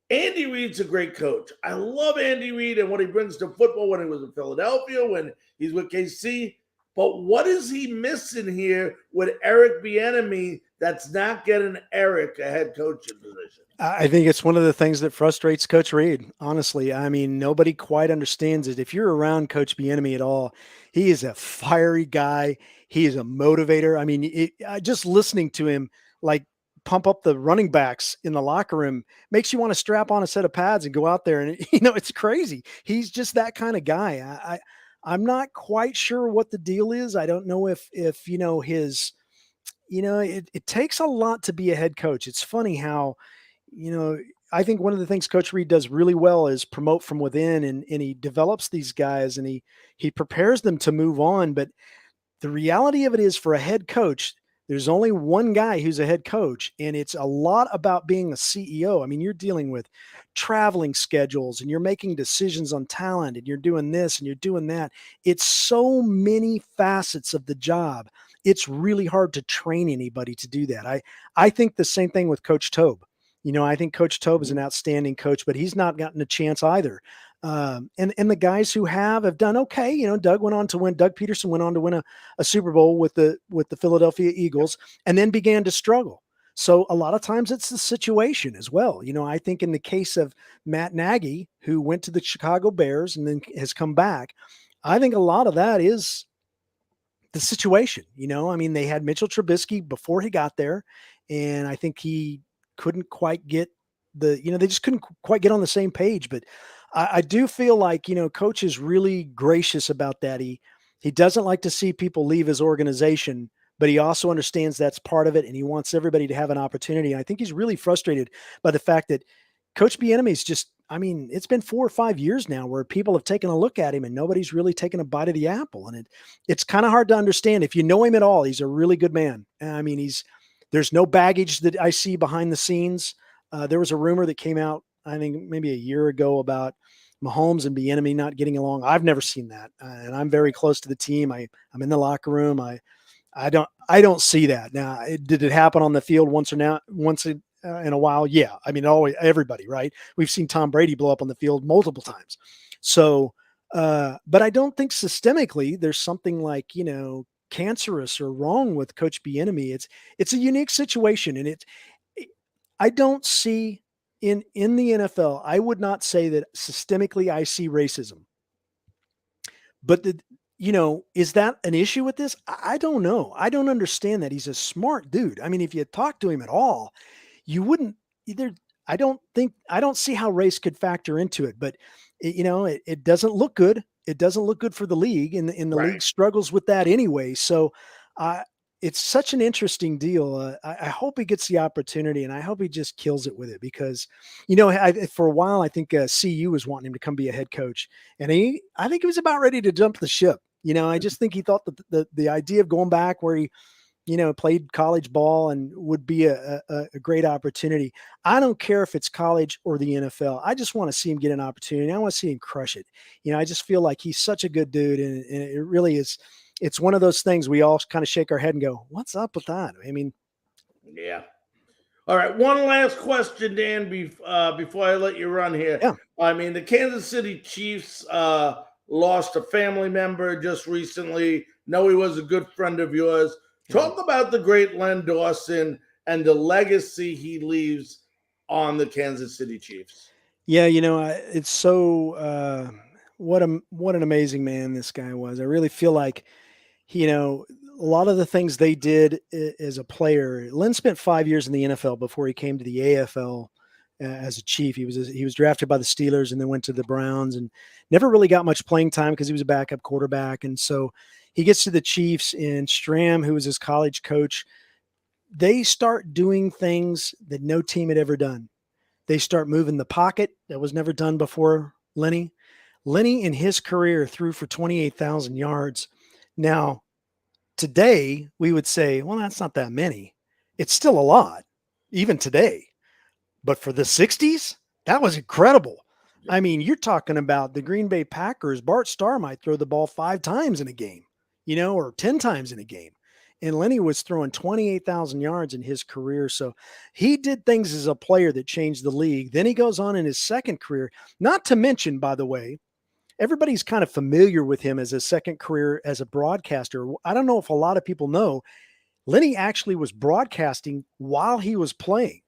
Andy Reid's a great coach. I love Andy Reid and what he brings to football when he was in Philadelphia, when he's with KC. But what is he missing here with Eric Bieniemy that's not getting Eric a head coaching position? I think it's one of the things that frustrates Coach Reid, honestly. I mean, nobody quite understands it. If you're around Coach Bieniemy at all, he is a fiery guy. He is a motivator. I mean, just listening to him, like, pump up the running backs in the locker room makes you want to strap on a set of pads and go out there. And, it's crazy. He's just that kind of guy. I'm not quite sure what the deal is. I don't know if his, it takes a lot to be a head coach. It's funny how, I think one of the things Coach Reid does really well is promote from within, and he develops these guys, and he prepares them to move on. But the reality of it is, for a head coach, there's only one guy who's a head coach, and it's a lot about being a CEO. I mean, you're dealing with traveling schedules, and you're making decisions on talent, and you're doing this and you're doing that. It's so many facets of the job. It's really hard to train anybody to do that. I think the same thing with Coach Tobe. I think Coach Tobe is an outstanding coach, but he's not gotten a chance either. And the guys who have done okay. Doug Peterson went on to win a Super Bowl with the Philadelphia Eagles, and then began to struggle. So a lot of times it's the situation as well. I think in the case of Matt Nagy, who went to the Chicago Bears and then has come back, I think a lot of that is the situation. They had Mitchell Trubisky before he got there, and I think he couldn't quite get they just couldn't quite get on the same page. But I do feel like, Coach is really gracious about that. He doesn't like to see people leave his organization, but he also understands that's part of it, and he wants everybody to have an opportunity. I think he's really frustrated by the fact that Coach Bieniemy is just, it's been 4 or 5 years now where people have taken a look at him and nobody's really taken a bite of the apple. And it's kind of hard to understand. If you know him at all, he's a really good man. There's no baggage that I see behind the scenes. There was a rumor that came out, I think maybe a year ago, about Mahomes and Bieniemy not getting along. I've never seen that. And I'm very close to the team. I'm in the locker room. I don't see that. Now, did it happen on the field once in a while? Yeah. I mean, always everybody, right? We've seen Tom Brady blow up on the field multiple times. So, but I don't think systemically there's something like, cancerous or wrong with Coach Bieniemy. It's a unique situation, and I don't see in the NFL. I would not say that systemically I see racism, but is that an issue with this? I don't know. I don't understand that. He's a smart dude. I mean, if you talk to him at all, you wouldn't either. I don't see how race could factor into it, but it doesn't look good. It doesn't look good for the league, and the league struggles with that anyway. So, it's such an interesting deal. I hope he gets the opportunity, and I hope he just kills it with it because, for a while, I think CU was wanting him to come be a head coach, and I think he was about ready to jump the ship. I just think he thought that the idea of going back where he, played college ball and would be a great opportunity. I don't care if it's college or the NFL. I just want to see him get an opportunity. I want to see him crush it. I just feel like he's such a good dude, and it really is. It's one of those things we all kind of shake our head and go, what's up with that? I mean, yeah. All right. One last question, Dan, before I let you run here. Yeah. I mean, the Kansas City Chiefs lost a family member just recently. Know he was a good friend of yours. Talk about the great Len Dawson and the legacy he leaves on the Kansas City Chiefs. Yeah, it's so what an amazing man this guy was. I really feel like a lot of the things they did as a player. Len spent 5 years in the NFL before he came to the AFL as a Chief. He was drafted by the Steelers and then went to the Browns and never really got much playing time because he was a backup quarterback. And so he gets to the Chiefs, and Stram, who was his college coach, they start doing things that no team had ever done. They start moving the pocket that was never done before Lenny. Lenny in his career threw for 28,000 yards. Now, today we would say, well, that's not that many. It's still a lot, even today. But for the 60s, that was incredible. I mean, you're talking about the Green Bay Packers. Bart Starr might throw the ball 5 times in a game, or 10 times in a game. And Lenny was throwing 28,000 yards in his career. So he did things as a player that changed the league. Then he goes on in his second career, not to mention, by the way, everybody's kind of familiar with him as a second career as a broadcaster. I don't know if a lot of people know, Lenny actually was broadcasting while he was playing.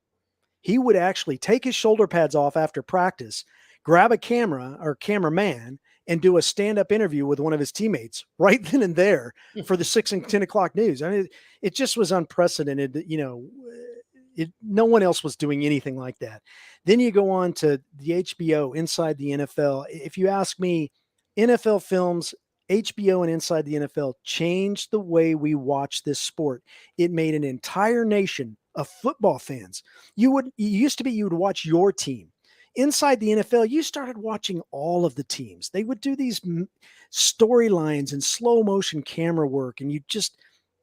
He would actually take his shoulder pads off after practice, grab a camera or cameraman, and do a stand-up interview with one of his teammates right then and there for the 6 and 10 o'clock news. I mean, it just was unprecedented. No one else was doing anything like that. Then you go on to the HBO Inside the NFL. If you ask me, NFL films, HBO and Inside the NFL changed the way we watch this sport. It made an entire nation of football fans. You would watch your team. Inside the NFL, you started watching all of the teams. They would do these storylines and slow motion camera work, and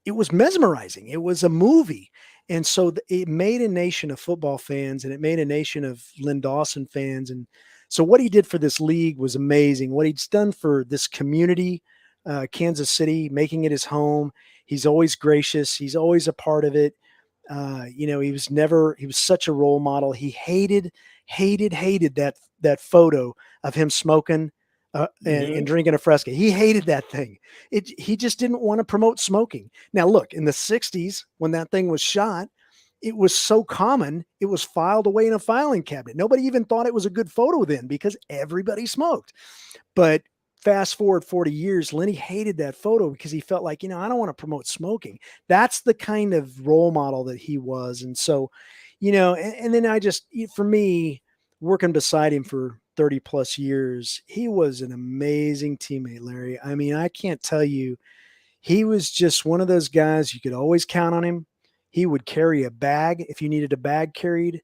it was mesmerizing. It was a movie. And so it made a nation of football fans, and it made a nation of Len Dawson fans. And so what he did for this league was amazing. What he's done for this community, Kansas City, making it his home. He's always gracious. He's always a part of it. He was such a role model. He hated that photo of him smoking and drinking a Fresca. He hated that thing. He just didn't want to promote smoking. Now, look, in the 60s, when that thing was shot, it was so common, it was filed away in a filing cabinet. Nobody even thought it was a good photo then because everybody smoked. But fast forward 40 years, Lenny hated that photo because he felt like, I don't want to promote smoking. That's the kind of role model that he was. And so, and then for me, working beside him for 30 plus years, he was an amazing teammate, Larry. I mean, I can't tell you, he was just one of those guys you could always count on him. He would carry a bag if you needed a bag carried.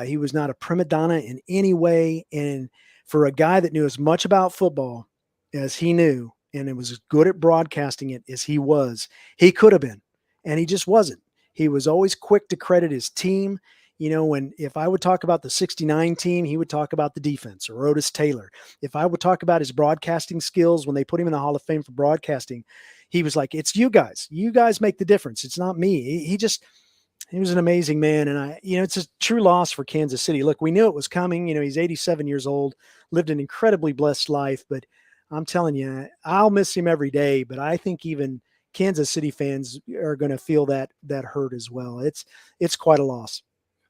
He was not a prima donna in any way. And for a guy that knew as much about football as he knew, and it was as good at broadcasting it as he was, he could have been, and he just wasn't. He was always quick to credit his team. If I would talk about the 69 team, he would talk about the defense or Otis Taylor. If I would talk about his broadcasting skills, when they put him in the Hall of Fame for broadcasting, he was like, it's you guys. You guys make the difference. It's not me. He was an amazing man. And it's a true loss for Kansas City. Look, we knew it was coming. He's 87 years old, lived an incredibly blessed life, but I'm telling you, I'll miss him every day. But I think even Kansas City fans are going to feel that hurt as well. It's quite a loss.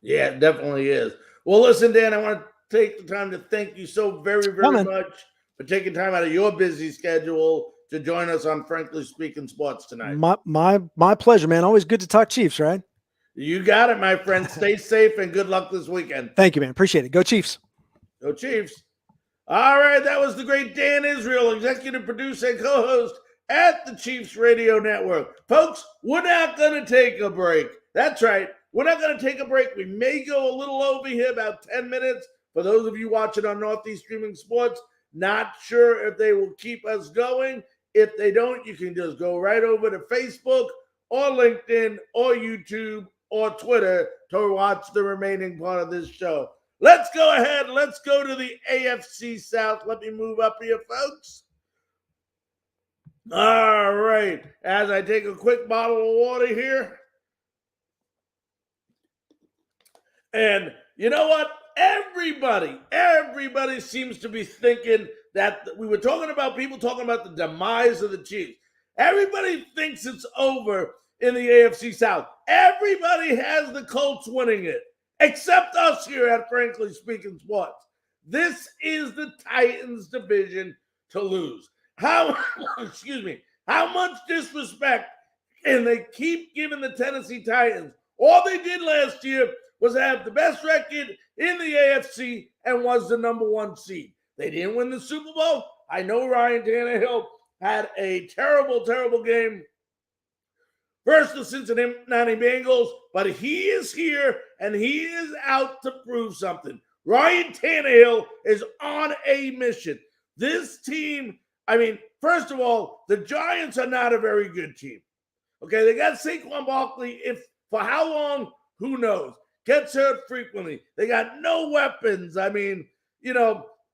Yeah, it definitely is. Well, listen, Dan, I want to take the time to thank you so very, very much for taking time out of your busy schedule to join us on Frankly Speaking Sports tonight. My pleasure, man. Always good to talk Chiefs, right? You got it, my friend. Stay safe and good luck this weekend. Thank you, man. Appreciate it. Go Chiefs. Go Chiefs. All right, that was the great Dan Israel, executive producer and co-host at the Chiefs Radio Network. Folks, we're not going to take a break. That's right. We're not going to take a break. We may go a little over here, about 10 minutes. For those of you watching on Northeast Streaming Sports, not sure if they will keep us going. If they don't, you can just go right over to Facebook or LinkedIn or YouTube or Twitter to watch the remaining part of this show. Let's go ahead. Let's go to the AFC South. Let me move up here, folks. All right. As I take a quick bottle of water here. And you know what? Everybody seems to be thinking that we were talking about people talking about the demise of the Chiefs. Everybody thinks it's over in the AFC South. Everybody has the Colts winning it, except us here at Frankly Speaking Sports. This is the Titans division to lose. How much disrespect can they keep giving the Tennessee Titans? All they did last year was have the best record in the AFC and was the number one seed. They didn't win the Super Bowl. I know Ryan Tannehill had a terrible, terrible game versus the Cincinnati Bengals, but he is here and he is out to prove something. Ryan Tannehill is on a mission. This team, first of all, the Giants are not a very good team. Okay, they got Saquon Barkley. For how long, who knows? Gets hurt frequently. They got no weapons.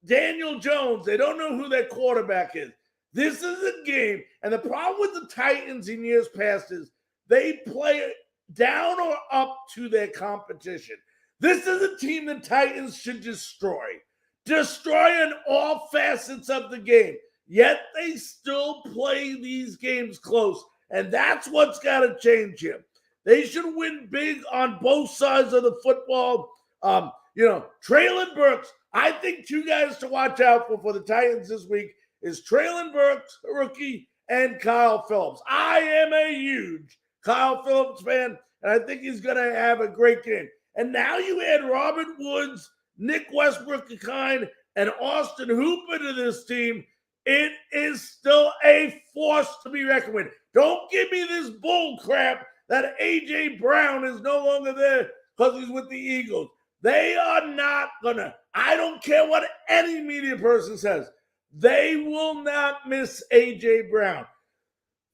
Daniel Jones, they don't know who their quarterback is. This is a game, and the problem with the Titans in years past is they play down or up to their competition. This is a team the Titans should destroy. Destroy in all facets of the game. Yet they still play these games close, and that's what's got to change here. They should win big on both sides of the football. Treylon Burks, I think two guys to watch out for the Titans this week is Treylon Burks, rookie, and Kyle Phillips. I am a huge Kyle Phillips fan, and I think he's going to have a great game. And now you add Robert Woods, Nick Westbrook-Kind, and Austin Hooper to this team. It is still a force to be reckoned with. Don't give me this bull crap that A.J. Brown is no longer there because he's with the Eagles. They are not going to, I don't care what any media person says, they will not miss A.J. Brown.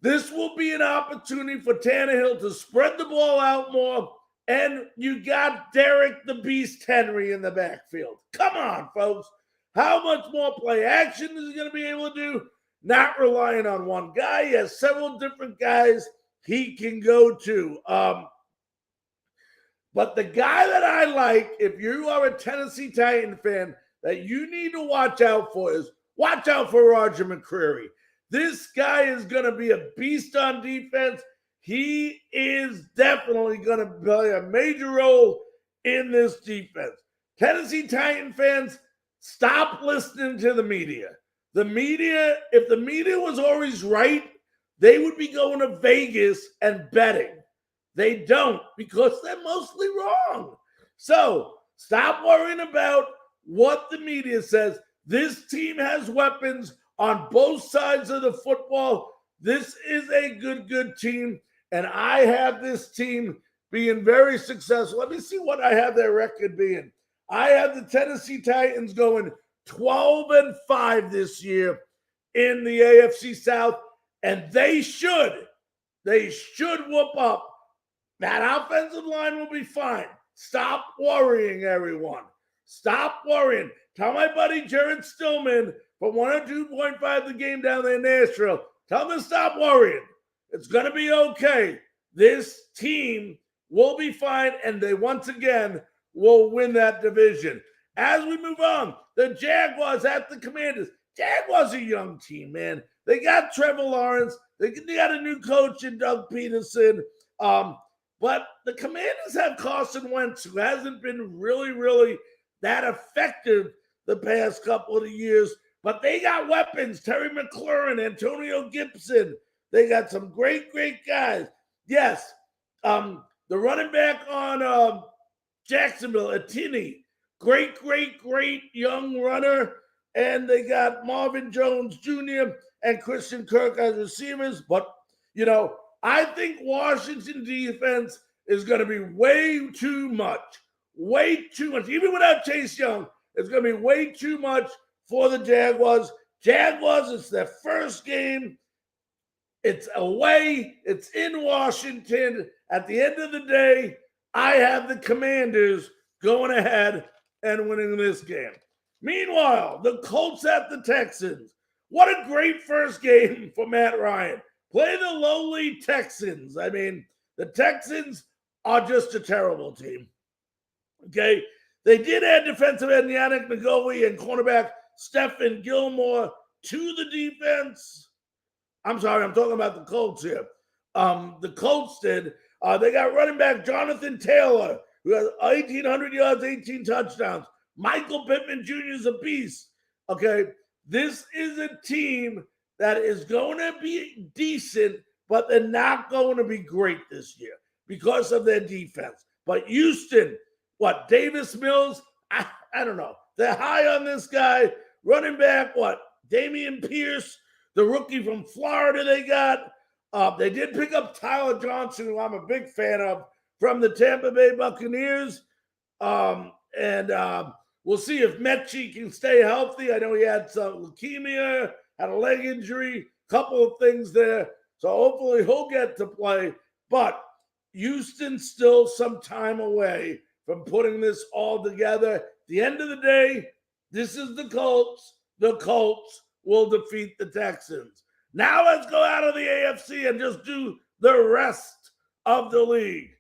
This will be an opportunity for Tannehill to spread the ball out more, and you got Derek the Beast Henry in the backfield. Come on, folks. How much more play action is he going to be able to do? Not relying on one guy. He has several different guys he can go to. But the guy that I like, if you are a Tennessee Titan fan, that you need to watch out for is watch out for Roger McCreary. This guy is going to be a beast on defense. He is definitely going to play a major role in this defense. Tennessee Titan fans, stop listening to the media. The media, if the media was always right, they would be going to Vegas and betting. They don't because they're mostly wrong. So stop worrying about what the media says. This team has weapons on both sides of the football. This is a good team, and I have this team being very successful. Let me see what I have their record being. I have the Tennessee Titans going 12-5 this year in the AFC South, and they should whoop up. That offensive line will be fine. Stop worrying, everyone. Stop worrying. Tell my buddy Jared Stillman from 102.5 The Game down there in Nashville. Tell him to stop worrying. It's going to be okay. This team will be fine, and they once again will win that division. As we move on, the Jaguars at the Commanders. Jaguars are a young team, man. They got Trevor Lawrence. They got a new coach in Doug Peterson. But the Commanders have Carson Wentz, who hasn't been really that effective the past couple of years. But they got weapons. Terry McLaurin, Antonio Gibson. They got some great guys. Yes, the running back on Jacksonville, Etienne. Great young runner. And they got Marvin Jones Jr. and Christian Kirk as receivers. But, I think Washington defense is going to be way too much. Even without Chase Young, it's going to be way too much for the Jaguars. Jaguars, it's their first game. It's away. It's in Washington. At the end of the day, I have the Commanders going ahead and winning this game. Meanwhile, the Colts at the Texans. What a great first game for Matt Ryan. Play the lowly Texans. I mean, the Texans are just a terrible team. Okay? They did add defensive end Yannick Ngakoue and cornerback Stephen Gilmore to the defense. I'm sorry, I'm talking about the Colts here. The Colts did. They got running back Jonathan Taylor, who has 1,800 yards, 18 touchdowns. Michael Pittman Jr. is a beast. Okay? This is a team that is going to be decent, but they're not going to be great this year because of their defense. But Houston, Davis Mills? I don't know. They're high on this guy. Running back, Damian Pierce, the rookie from Florida they got. They did pick up Tyler Johnson, who I'm a big fan of, from the Tampa Bay Buccaneers. We'll see if Mechie can stay healthy. I know he had some leukemia, had a leg injury, couple of things there. So hopefully he'll get to play. But Houston's still some time away from putting this all together. At the end of the day, this is the Colts. The Colts will defeat the Texans. Now let's go out of the AFC and just do the rest of the league.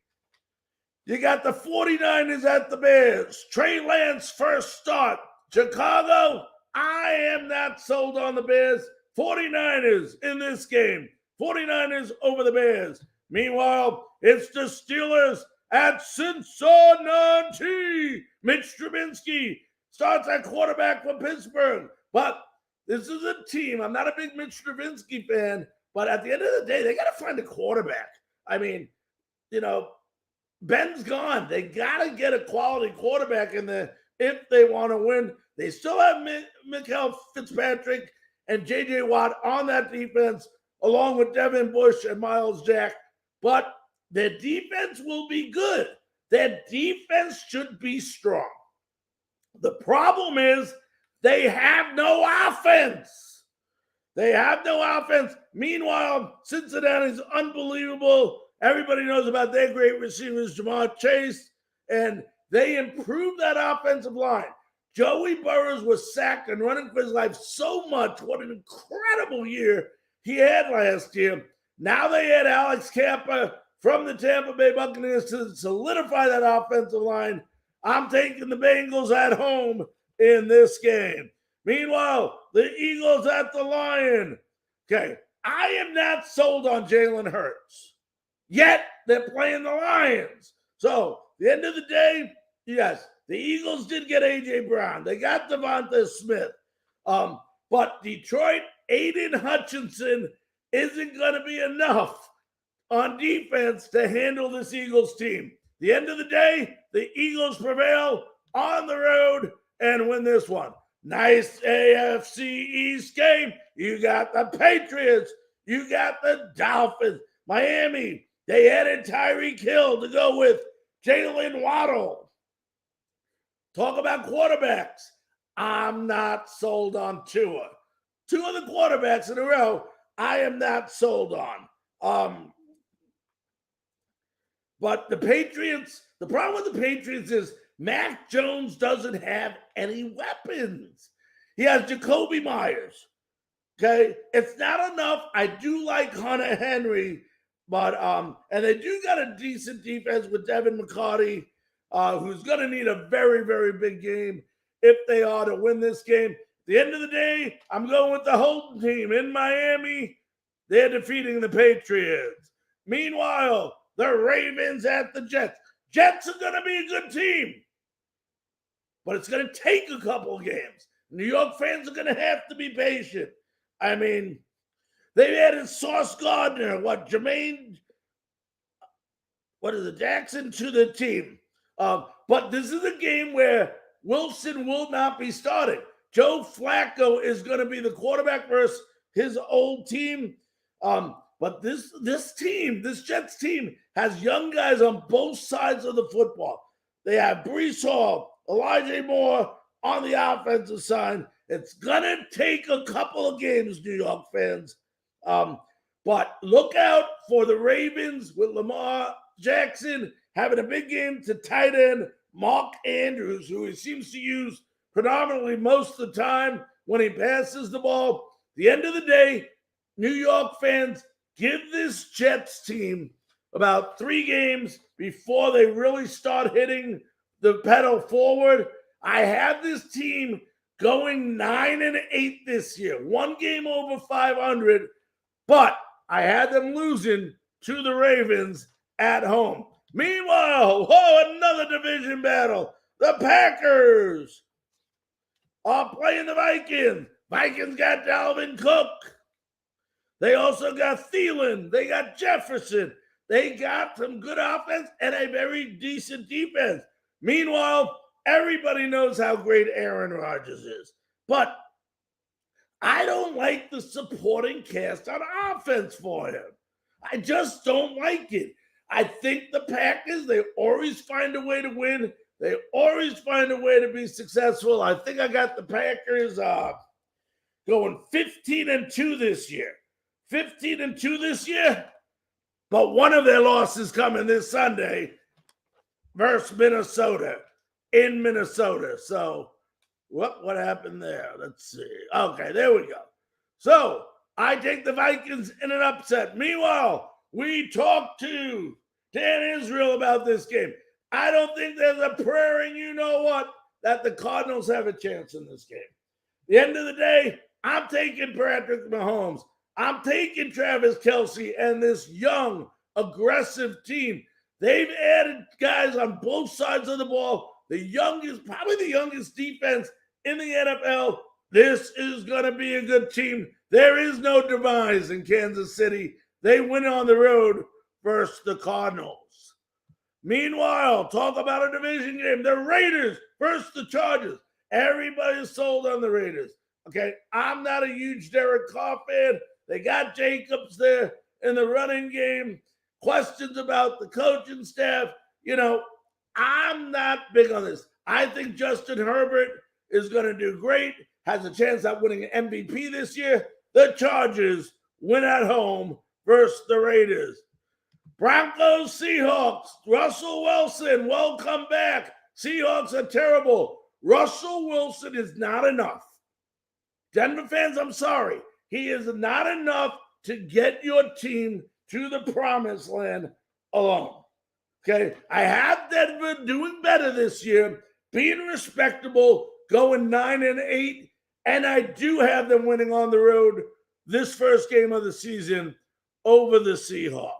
You got the 49ers at the Bears. Trey Lance first start. Chicago, I am not sold on the Bears. 49ers in this game. 49ers over the Bears. Meanwhile, it's the Steelers at Cincinnati. Mitch Trubisky starts at quarterback for Pittsburgh. But this is a team. I'm not a big Mitch Trubisky fan, but at the end of the day, they got to find a quarterback. I mean, Ben's gone. They got to get a quality quarterback in there if they want to win. They still have Mikael Fitzpatrick and J.J. Watt on that defense, along with Devin Bush and Miles Jack. But their defense will be good. Their defense should be strong. The problem is they have no offense. Meanwhile, Cincinnati's unbelievable. Everybody knows about their great receivers, Jamar Chase, and they improved that offensive line. Joey Burrows was sacked and running for his life so much. What an incredible year he had last year. Now they had Alex Kappa from the Tampa Bay Buccaneers to solidify that offensive line. I'm taking the Bengals at home in this game. Meanwhile, the Eagles at the Lions. Okay, I am not sold on Jalen Hurts. Yet, they're playing the Lions. So, at the end of the day, yes, the Eagles did get A.J. Brown. They got Devonta Smith. But Detroit, Aiden Hutchinson isn't going to be enough on defense to handle this Eagles team. At the end of the day, the Eagles prevail on the road and win this one. Nice AFC East game. You got the Patriots. You got the Dolphins. Miami, they added Tyreek Hill to go with Jalen Waddle. Talk about quarterbacks. I'm not sold on Tua. Two of the quarterbacks in a row, I am not sold on. But the Patriots, the problem with the Patriots is Mac Jones doesn't have any weapons. He has Jacoby Myers. Okay? It's not enough. I do like Hunter Henry, But and they do got a decent defense with Devin McCarty, who's going to need a very, very big game if they are to win this game. At the end of the day, I'm going with the Holton team in Miami. They're defeating the Patriots. Meanwhile, the Ravens at the Jets. Jets are going to be a good team, but it's going to take a couple games. New York fans are going to have to be patient. I mean, they've added Sauce Gardner, Jackson to the team. But this is a game where Wilson will not be starting. Joe Flacco is going to be the quarterback versus his old team. But this Jets team, has young guys on both sides of the football. They have Breece Hall, Elijah Moore on the offensive side. It's going to take a couple of games, New York fans. But look out for the Ravens with Lamar Jackson having a big game to tight end Mark Andrews, who he seems to use predominantly most of the time when he passes the ball. At the end of the day, New York fans, give this Jets team about 3 games before they really start hitting the pedal forward. I have this team going 9-8 this year, 1 game over 500, but I had them losing to the Ravens at home. Meanwhile, another division battle. The Packers are playing the Vikings. Vikings got Dalvin Cook. They also got Thielen. They got Jefferson. They got some good offense and a very decent defense. Meanwhile, everybody knows how great Aaron Rodgers is. But I don't like the supporting cast on offense for him. I just don't like it. I think the Packers, they always find a way to win. They always find a way to be successful. I think I got the Packers going 15-2 this year. 15-2 this year, but one of their losses coming this Sunday versus Minnesota in Minnesota. So what happened there? Let's see. Okay, there we go. So I take the Vikings in an upset. Meanwhile, we talked to Dan Israel about this game. I don't think there's a prayer in you-know-what that the Cardinals have a chance in this game. At the end of the day, I'm taking Patrick Mahomes. I'm taking Travis Kelce and this young, aggressive team. They've added guys on both sides of the ball. Probably the youngest defense in the NFL. This is going to be a good team. There is no demise in Kansas City. They win on the road versus the Cardinals. Meanwhile, talk about a division game. The Raiders versus the Chargers. Everybody's sold on the Raiders. Okay, I'm not a huge Derek Carr fan. They got Jacobs there in the running game. Questions about the coaching staff. I'm not big on this. I think Justin Herbert is going to do great, has a chance at winning an MVP this year. The Chargers win at home versus the Raiders. Broncos, Seahawks. Russell Wilson, welcome back. Seahawks are terrible. Russell Wilson is not enough. Denver fans, I'm sorry. He is not enough to get your team to the promised land alone. Okay, I have Denver doing better this year, being respectable, going 9-8, and I do have them winning on the road this first game of the season over the Seahawks.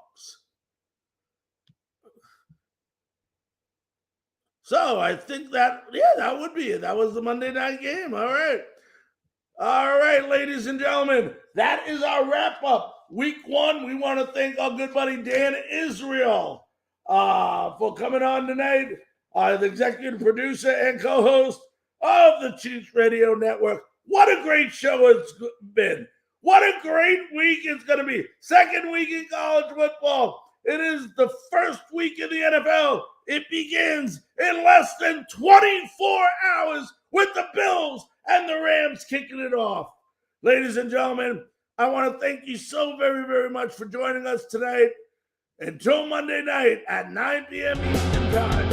So I think that would be it. That was the Monday night game. All right, ladies and gentlemen, that is our wrap-up. Week 1, we want to thank our good buddy Dan Israel for coming on tonight, the executive producer and co-host of the Chiefs Radio Network. What a great show it's been. What a great week it's going to be. Second week in college football. It is the first week in the NFL. It begins in less than 24 hours with the Bills and the Rams kicking it off. Ladies and gentlemen, I want to thank you so very, very much for joining us tonight. Until Monday night at 9 p.m. Eastern Time,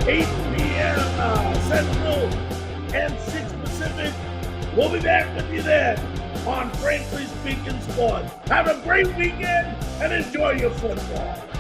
8 p.m. Central, and 6 Pacific, we'll be back with you then. on Frankly Speaking Sports. Have a great weekend and enjoy your football.